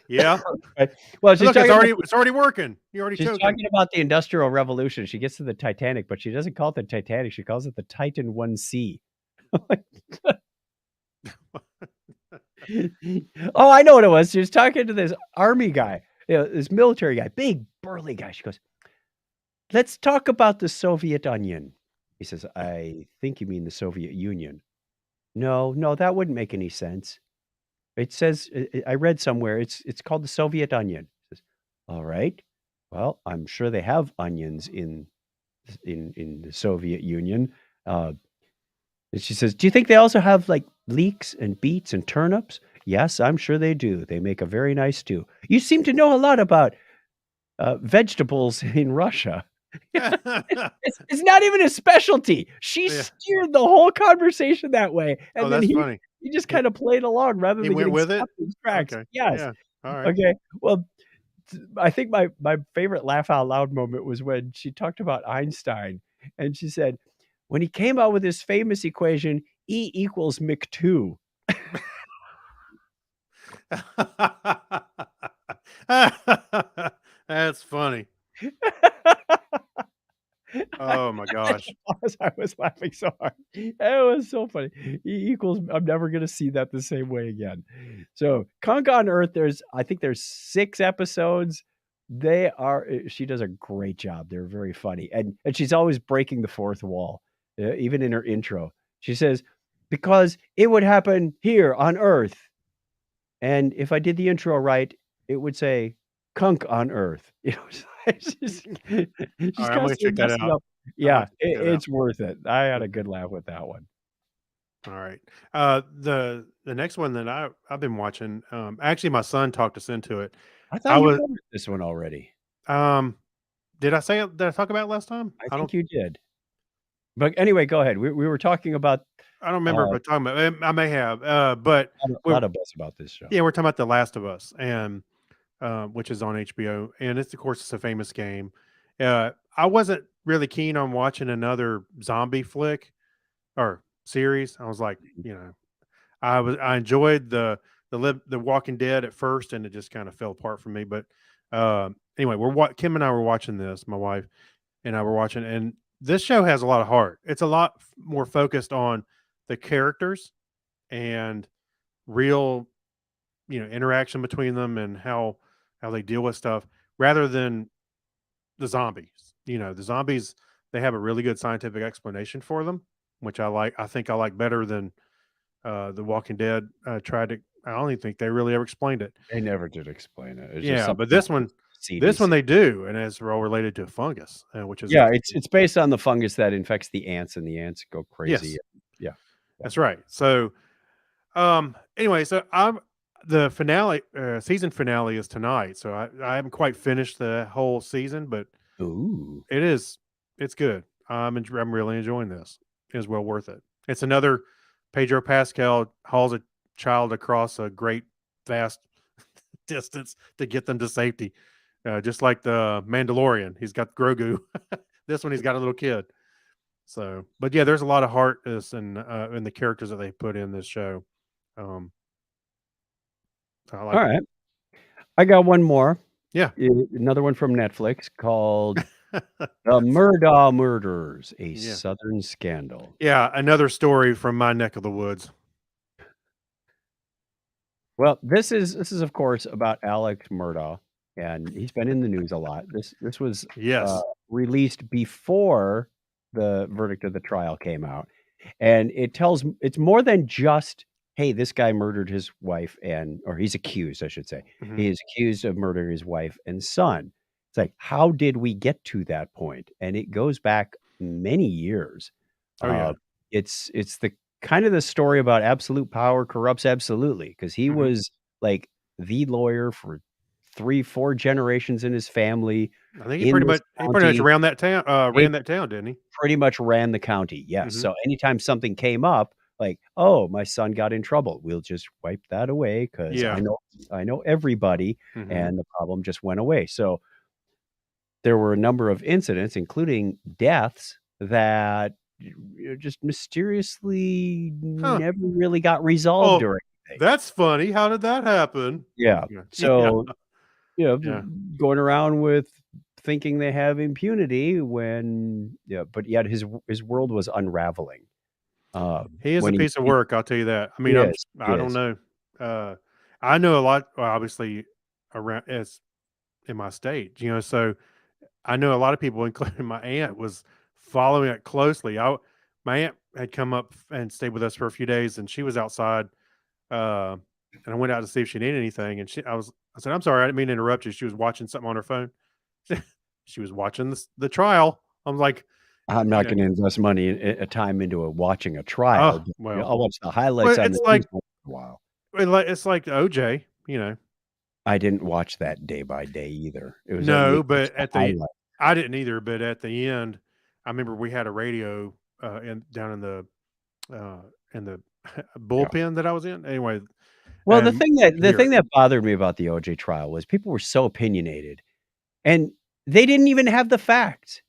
Yeah. Right. Well, she's Look, it's talking already working. You're already she's choking. talking about the Industrial Revolution. She gets to the Titanic, but she doesn't call it the Titanic. She calls it the Titan 1C. Oh, I know what it was. She was talking to this army guy, this military guy, big burly guy. She goes, "Let's talk about the Soviet Onion." He says, "I think you mean the Soviet Union." No, no, that wouldn't make any sense. It says I read somewhere it's called the Soviet Onion. He says, "All right. Well, I'm sure they have onions in the Soviet Union." Uh, and she says, "Do you think they also have like leeks and beets and turnips?" "Yes, I'm sure they do. They make a very nice stew." "You seem to know a lot about vegetables in Russia." It's not even a specialty. She Yeah. steered the whole conversation that way, and Oh, then that's funny. he just kind of played along rather He than went getting with it? stopped in his tracks. Okay. Yes. Yeah. All right. Okay. Well, I think my favorite laugh out loud moment was when she talked about Einstein, and she said, when he came out with his famous equation, E equals Mc 2. That's funny. Oh my gosh. I was laughing so hard. It was so funny. E equals I'm never gonna see that the same way again. So Conk on Earth, I think there's 6 episodes. She does a great job. They're very funny. And she's always breaking the fourth wall. Even in her intro. She says, "Because it would happen here on Earth." And if I did the intro right, it would say Kunk on Earth. She's All right, I'm gonna constantly check that messing out. up. Yeah, check that out. it's worth it. I had a good laugh with that one. All right. The next one that I've been watching, actually my son talked us into it. I thought I you was covered this one already. did I say it? Did I talk about it last time? I think you did. But anyway, go ahead. We were talking about I don't remember but talking about I may have. But a lot of buzz about this show. yeah, we're talking about The Last of Us, and which is on HBO, and it's of course it's a famous game. I wasn't really keen on watching another zombie flick or series. I was like, I enjoyed the Walking Dead at first, and it just kind of fell apart for me. But anyway, Kim and I were watching this. My wife and I were watching, and this show has a lot of heart. It's a lot more focused on the characters and real, interaction between them and how they deal with stuff rather than the zombies. The zombies, they have a really good scientific explanation for them, which I like. I think I like better than The Walking Dead tried to. I don't even think they really ever explained it. They never did explain it. It's just Yeah, something but this one CDC. they do, and it's all related to fungus, which is Yeah, it's based on the fungus that infects the ants, and the ants go crazy. Yes. Yeah. That's right. So, anyway, so the finale, season finale is tonight. So I haven't quite finished the whole season, but Ooh. it's good. I'm really enjoying this. It is well worth it. It's another Pedro Pascal hauls a child across a great vast distance to get them to safety. just like the Mandalorian. He's got Grogu. This one, he's got a little kid. So, but yeah, there's a lot of heart in the characters that they put in this show. Um, so I like All it. right. I got one more. Yeah. Another one from Netflix called The Murdaugh Murders, a Yeah. Southern Scandal. Yeah, another story from my neck of the woods. Well, this is of course about Alex Murdaugh, and he's been in the news a lot. This was Yes. released before the verdict of the trial came out, and it's more than just, hey, this guy murdered his wife or he's accused, I should say. Mhm. He is accused of murdering his wife and son. It's like, how did we get to that point? And it goes back many years. Oh, yeah. It's the kind of the story about absolute power corrupts absolutely, because he Mhm. was like the lawyer for 3-4 generations in his family. I think he in pretty this much county. ran that town. He Ran that town, didn't he? pretty much ran the county. Yes. Mhm. So anytime something came up, like, oh, my son got in trouble, we'll just wipe that away because Yeah. I know everybody, Mhm. and the problem just went away. So there were a number of incidents, including deaths, that just mysteriously Huh. never really got resolved Oh, or anything. that's funny. How did that happen? Yeah. Yeah. So, Yeah. going around with thinking they have impunity but yet his world was unraveling. He is a When piece of work, I'll tell you that. I mean, He is, he I don't is. know. I know a lot, well, obviously, around as in my state, so I know a lot of people, including my aunt, was following it closely. My aunt had come up and stayed with us for a few days, and she was outside, and I went out to see if she needed anything. And I said, "I'm sorry, I didn't mean to interrupt you." She was watching something on her phone. She was watching the trial. I was like, I'm you not know, gonna invest money a time into watching a oh, trial, but, well, I'll watch the highlights on it's the like news once in a while. it's like OJ, I didn't watch that day by day either. It was No, only but just the highlight. I didn't either. But at the end, I remember we had a radio down in the Yeah. bullpen that I was in. Anyway, Well, and you the hear thing it. that bothered me about the OJ trial was people were so opinionated, and they didn't even have the facts.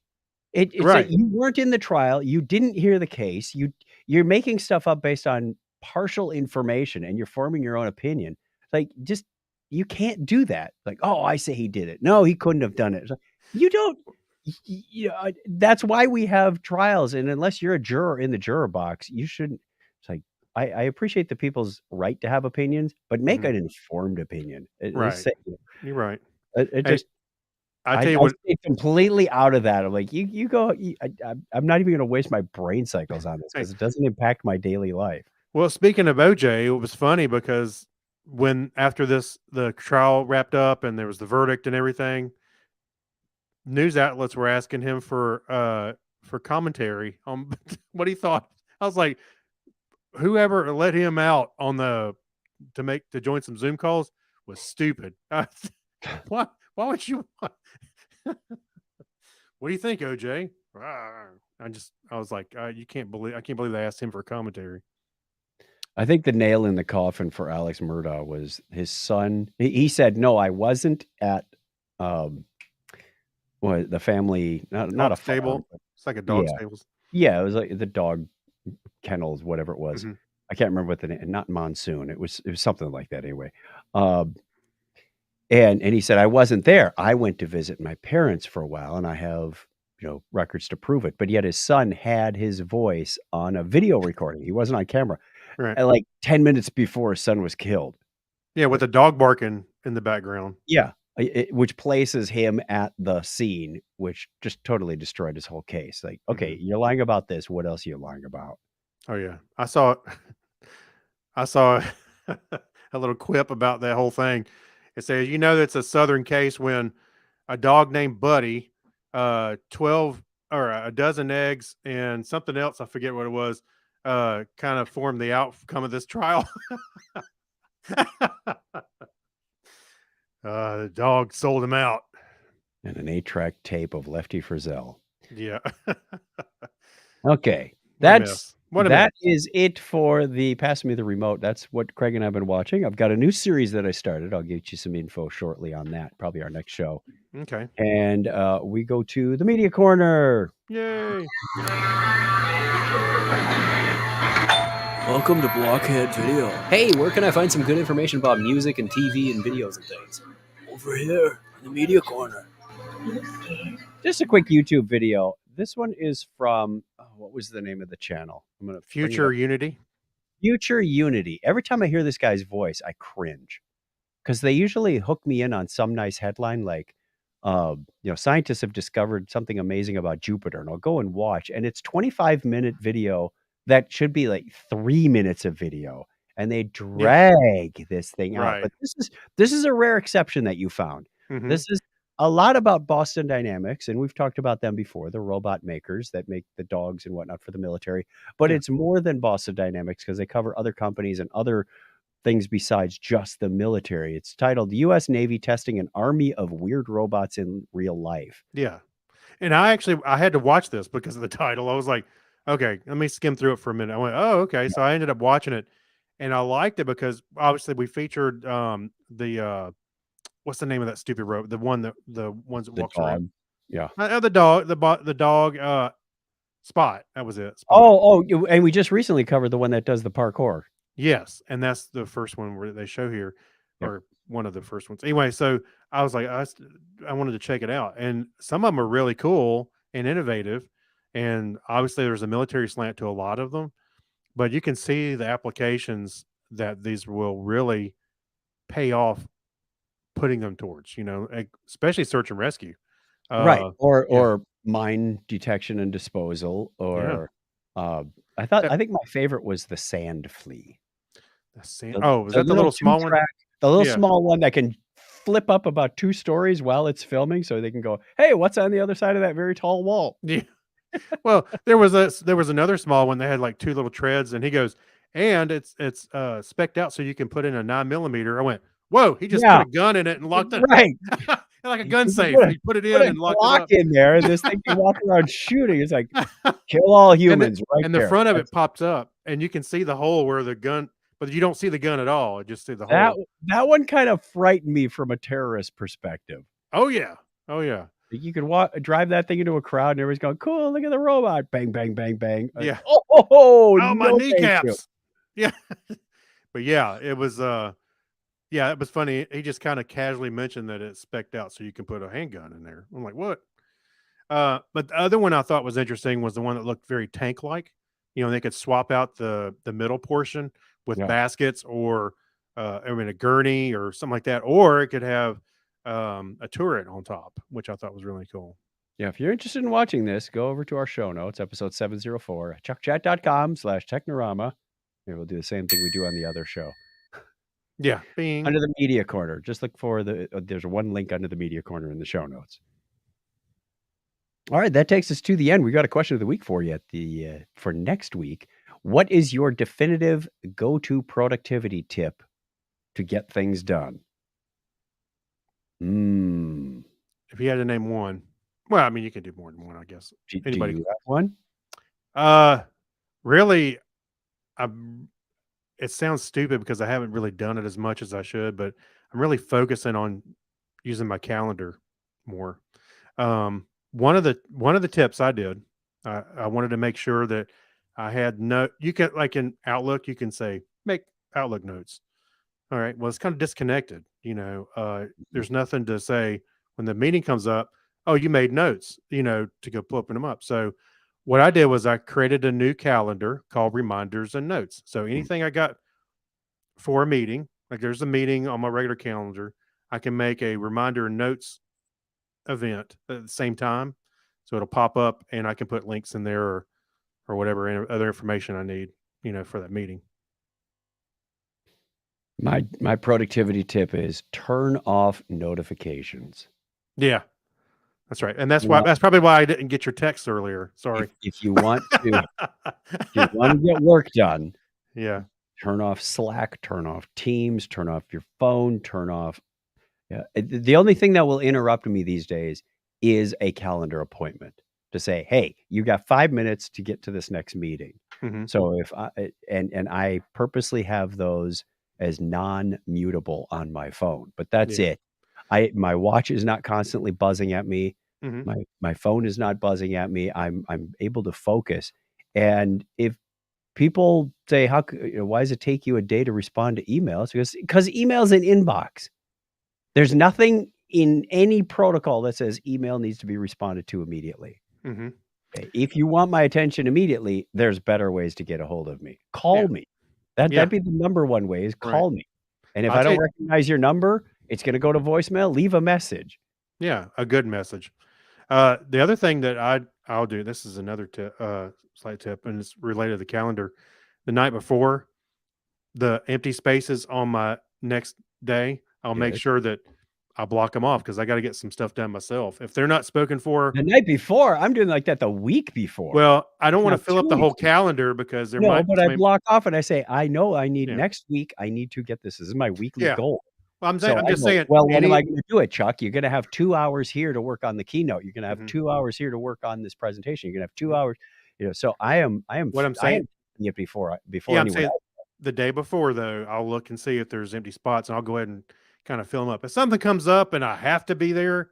It's like Right. you weren't in the trial, you didn't hear the case, you're making stuff up based on partial information, and you're forming your own opinion. Like, just you can't do that. Like, "Oh, I say he did it. No, he couldn't have done it." It's like, you don't that's why we have trials, and unless you're a juror in the juror box, you shouldn't. It's like, I appreciate the people's right to have opinions, but make Mhm. an informed opinion. At least Right. say You're right. it Hey, just I I tell you what. stay completely out of that. I'm like, you go. I'm not even going to waste my brain cycles on this Hey, because it doesn't impact my daily life. well, speaking of OJ, it was funny because when after the trial wrapped up and there was the verdict and everything, news outlets were asking him for commentary on what he thought. I was like, whoever let him out on to join some Zoom calls was stupid. Why would you want what do you think, OJ? I was like, I can't believe they asked him for commentary. I think the nail in the coffin for Alex Murdaugh was his son. He said, "No, I wasn't at um, the family, not Dog a farm, stable. but It's like a dog yeah, stables. yeah, it was like the dog kennels, whatever it was. Mhm. I can't remember what the name. Not Monsoon. It was something like that anyway. Um, and he said, "I wasn't there. I went to visit my parents for a while, and I have, records to prove it." But yet his son had his voice on a video recording. He wasn't on camera. Right. And like 10 minutes before his son was killed. Yeah, with the dog barking in the background. Yeah. Which places him at the scene, which just totally destroyed his whole case. Like, okay, Mhm. you're lying about this. What else are you lying about? Oh yeah, I saw I saw a little quip about that whole thing. It says, that's a Southern case when a dog named Buddy, 12 or a dozen eggs and something else, I forget what it was, kind of formed the outcome of this trial. The dog sold him out. And an 8-track tape of Lefty Frizzell. Yeah. Okay. What a mess. What a That is it for the Pass Me the Remote. That's what Craig and I have been watching. I've got a new series that I started. I'll get you some info shortly on that, probably our next show. Okay. And we go to the Media Corner. Yay. Welcome to Blockhead Video. Hey, where can I find some good information about music and TV and videos and things? Over here in the Media Corner. Just a quick YouTube video. This one is from, what was the name of the channel? I'm gonna bring it Future up. Unity. Future Unity. Every time I hear this guy's voice, I cringe because they usually hook me in on some nice headline like, scientists have discovered something amazing about Jupiter, and I'll go and watch, and it's 25-minute video that should be like 3 minutes of video, and they drag this thing out. Right. But this is a rare exception that you found. Mhm. This is a lot about Boston Dynamics, and we've talked about them before, the robot makers that make the dogs and whatnot for the military. But Yeah. it's more than Boston Dynamics because they cover other companies and other things besides just the military. It's titled U.S. Navy Testing an Army of Weird Robots in Real Life. Yeah. And I had to watch this because of the title. I was like, okay, let me skim through it for a minute. I went, oh, okay. So I ended up watching it and I liked it because obviously we featured the what's the name of that stupid robot? The ones that The walks around. dog. Yeah. The dog, the dog Spot. That was it. Spot. And we just recently covered the one that does the parkour. Yes, and that's the first one where they show here, Yep. or one of the first ones. Anyway, so I was like, I wanted to check it out, and some of them are really cool and innovative, and obviously there's a military slant to a lot of them, but you can see the applications that these will really pay off putting them towards, especially search and rescue. Right. Yeah. Or mine detection and disposal. Or I think my favorite was the sand flea. Was that the little small one? The little Yeah. small one that can flip up about 2 stories while it's filming, so they can go, "Hey, what's on the other side of that very tall wall?" Yeah. Well, there was another small one that had like 2 little treads, and he goes, and it's spec'd out so you can put in a 9mm. I went, whoa! He just Yeah. put a gun in it and locked it, Right. like a gun You safe. put a- And he put it in Put a and locked Glock it up. in there, and this thing can walk around shooting. It's like, kill all humans right And there. the front of it That's- pops up, and you can see the hole where the gun, but you don't see the gun at all. You just see the hole. That one kind of frightened me from a terrorist perspective. Oh yeah. You could drive that thing into a crowd, and everybody's going, "Cool! Look at the robot! Bang, bang, bang, bang!" Like, Yeah. Oh, Oh, my no, thank you. kneecaps. Yeah. But yeah, it was it was funny. He just kind of casually mentioned that it's spec'd out so you can put a handgun in there. I'm like, what? But the other one I thought was interesting was the one that looked very tank-like. They could swap out the middle portion with Yeah. baskets or a gurney or something like that, or it could have a turret on top, which I thought was really cool. Yeah, if you're interested in watching this, go over to our show notes, episode 704, chuckchat.com/technorama. Maybe we'll do the same thing we do on the other show. Yeah. Bing. Under the media corner, just look for there's one link under the media corner in the show notes. All right, that takes us to the end. We got a question of the week for you for next week. What is your definitive go-to productivity tip to get things done? If you had to name one, well, I mean, you can do more than one, I guess. Do Anybody? you have one? Really, it sounds stupid because I haven't really done it as much as I should, but I'm really focusing on using my calendar more. One of the tips I did, I wanted to make sure that I had you can, like in Outlook, you can say, make Outlook notes. All right. Well, it's kind of disconnected, there's nothing to say when the meeting comes up. Oh, you made notes, to go open them up. So what I did was I created a new calendar called Reminders and Notes. So anything I got for a meeting, like there's a meeting on my regular calendar, I can make a reminder and notes event at the same time. So it'll pop up and I can put links in there or whatever other information I need, for that meeting. My productivity tip is turn off notifications. Yeah, that's right. And that's probably why I didn't get your text earlier. Sorry. If you want to get work done, Yeah. turn off Slack, turn off Teams, turn off your phone, turn off. Yeah. The only thing that will interrupt me these days is a calendar appointment to say, hey, you got 5 minutes to get to this next meeting. Mhm. So if and I purposely have those as non-mutable on my phone, but that's Yeah. it. My watch is not constantly buzzing at me. Mhm. My phone is not buzzing at me. I'm able to focus. And if people say, why does it take you a day to respond to emails? Because email's an inbox. There's nothing in any protocol that says email needs to be responded to immediately. Mhm. Okay, if you want my attention immediately, there's better ways to get a hold of me. Yeah. Call me. Yeah. That'd be the number one way is Right. call me. And if I'll I tell don't you recognize your number, it's gonna go to voicemail. Leave a message. yeah, a good message. The other thing that I'll do, this is another slight tip, and it's related to the calendar. The night before, the empty spaces on my next day, I'll make Yes. sure that I block them off because I got to get some stuff done myself. If they're not spoken for, The night before, I'm doing like that the week before. well, I don't want Now to fill 2 up the whole weeks before. calendar because there No, might but I somebody, block off and I say, I know I need yeah, next week, I need to get this. This is my weekly yeah. goal. Well, So I'm I just go, saying well, when am any, I gonna do it, Chuck? You're gonna have 2 hours here to work on the keynote. You're gonna have Mhm. 2 hours here to work on this presentation. You're gonna have 2 Mhm. hours, so I am What I'm I am saying, doing it before yeah, I'm anyone saying else. the day before though, I'll look and see if there's empty spots, and I'll go ahead and kind of fill them up. If something comes up and I have to be there,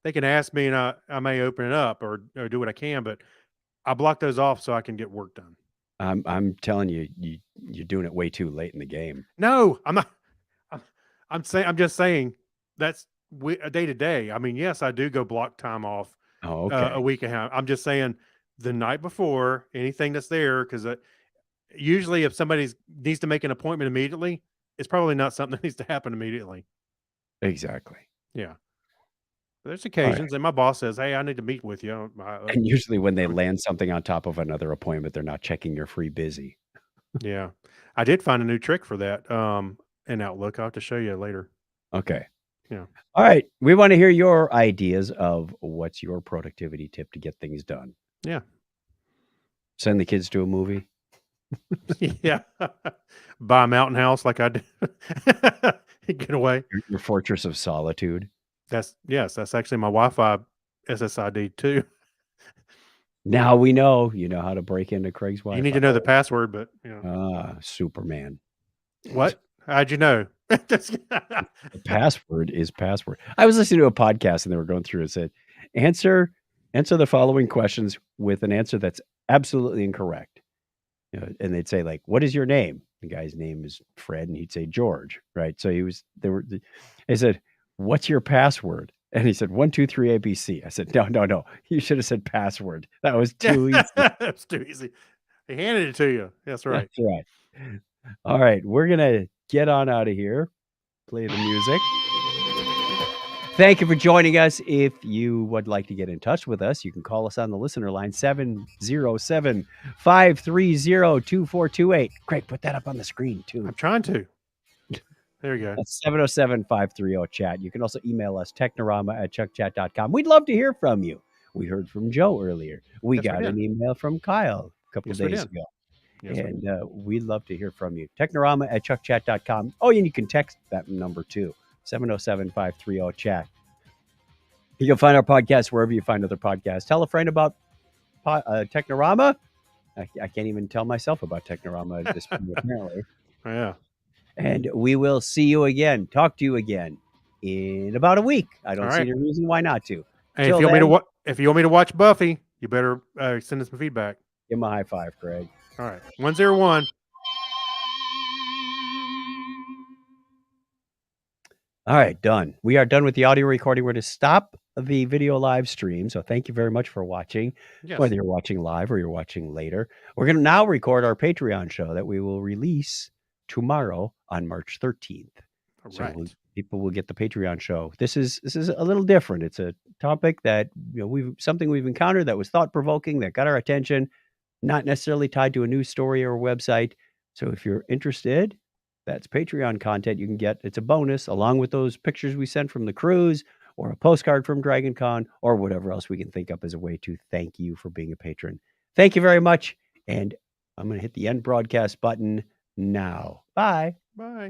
they can ask me, and I may open it up or do what I can, but I block those off so I can get work done. I'm telling you, you're doing it way too late in the game. No, I'm not. I'm, I'm just saying that's a day to day. I mean, yes, I do go block time off Oh, a okay. week ahead. I'm just saying the night before anything that's there because usually if somebody needs to make an appointment immediately, it's probably not something that needs to happen immediately. Exactly. Yeah, but there's Alright. occasions, and my boss says, "Hey, I need to meet with you." And usually when they I'm- land something on top of another appointment, they're not checking your free busy. yeah, I did find a new trick for that. In Outlook, I'll have to show you later. Okay. Yeah. Alright. We wanna hear your ideas of what's your productivity tip to get things done. Yeah. Send the kids to a movie. Yeah. Buy a mountain house like I did. Get away. Your fortress of solitude. Yes, that's actually my Wi-Fi SSID too. Now we know, you know how to break into Craig's You need Wi-Fi. to know the password, but you know. Superman. What? How'd you know? Just- The password is password. I was listening to a podcast and they were going through and said, answer the following questions with an answer that's absolutely incorrect. And they'd say, like, what is your name? The guy's name is Fred, and he'd say George, right? So they said, what's your password? And he said, 123 ABC. I said, no. You should have said password. That was too easy. That's too easy. They handed it to you. That's right. That's right. All right, we're gonna get on out of here. Play the music. Thank you for joining us. If you would like to get in touch with us, you can call us on the listener line 707-530-2428. Craig, put that up on the screen too. I'm trying to. There you go. That's 707-530-chat. You can also email us technorama@chuckchat.com. We'd love to hear from you. We heard from Joe earlier. We Yes, we got did. an email from Kyle a couple Yes, of we days did. ago. Yes, we And we'd love to hear from you. Technorama@chuckchat.com. Oh, and you can text that number too. 707-530-chat. You can find our podcast wherever you find other podcasts. Tell a friend about Technorama. I can't even tell myself about Technorama at this point, apparently. Yeah. And we will see you again. Talk to you again in about a week. I don't All see right. any reason why not to. Hey, Till if you want me to then- if you want me to watch Buffy, you better send us some feedback. Give him a high five, Craig. All right. 101. All right, done. We are done with the audio recording. We're to stop the video live stream. So thank you very much for watching, Yes. whether you're watching live or you're watching later. We're going to now record our Patreon show that we will release tomorrow on March 13th. All So right. people will get the Patreon show. This is a little different. It's a topic that something we've encountered that was thought provoking, that got our attention, not necessarily tied to a news story or a website. So if you're interested, that's Patreon content you can get. It's a bonus along with those pictures we sent from the cruise or a postcard from Dragon Con or whatever else we can think up as a way to thank you for being a patron. Thank you very much. And I'm going to hit the end broadcast button now. Bye. Bye.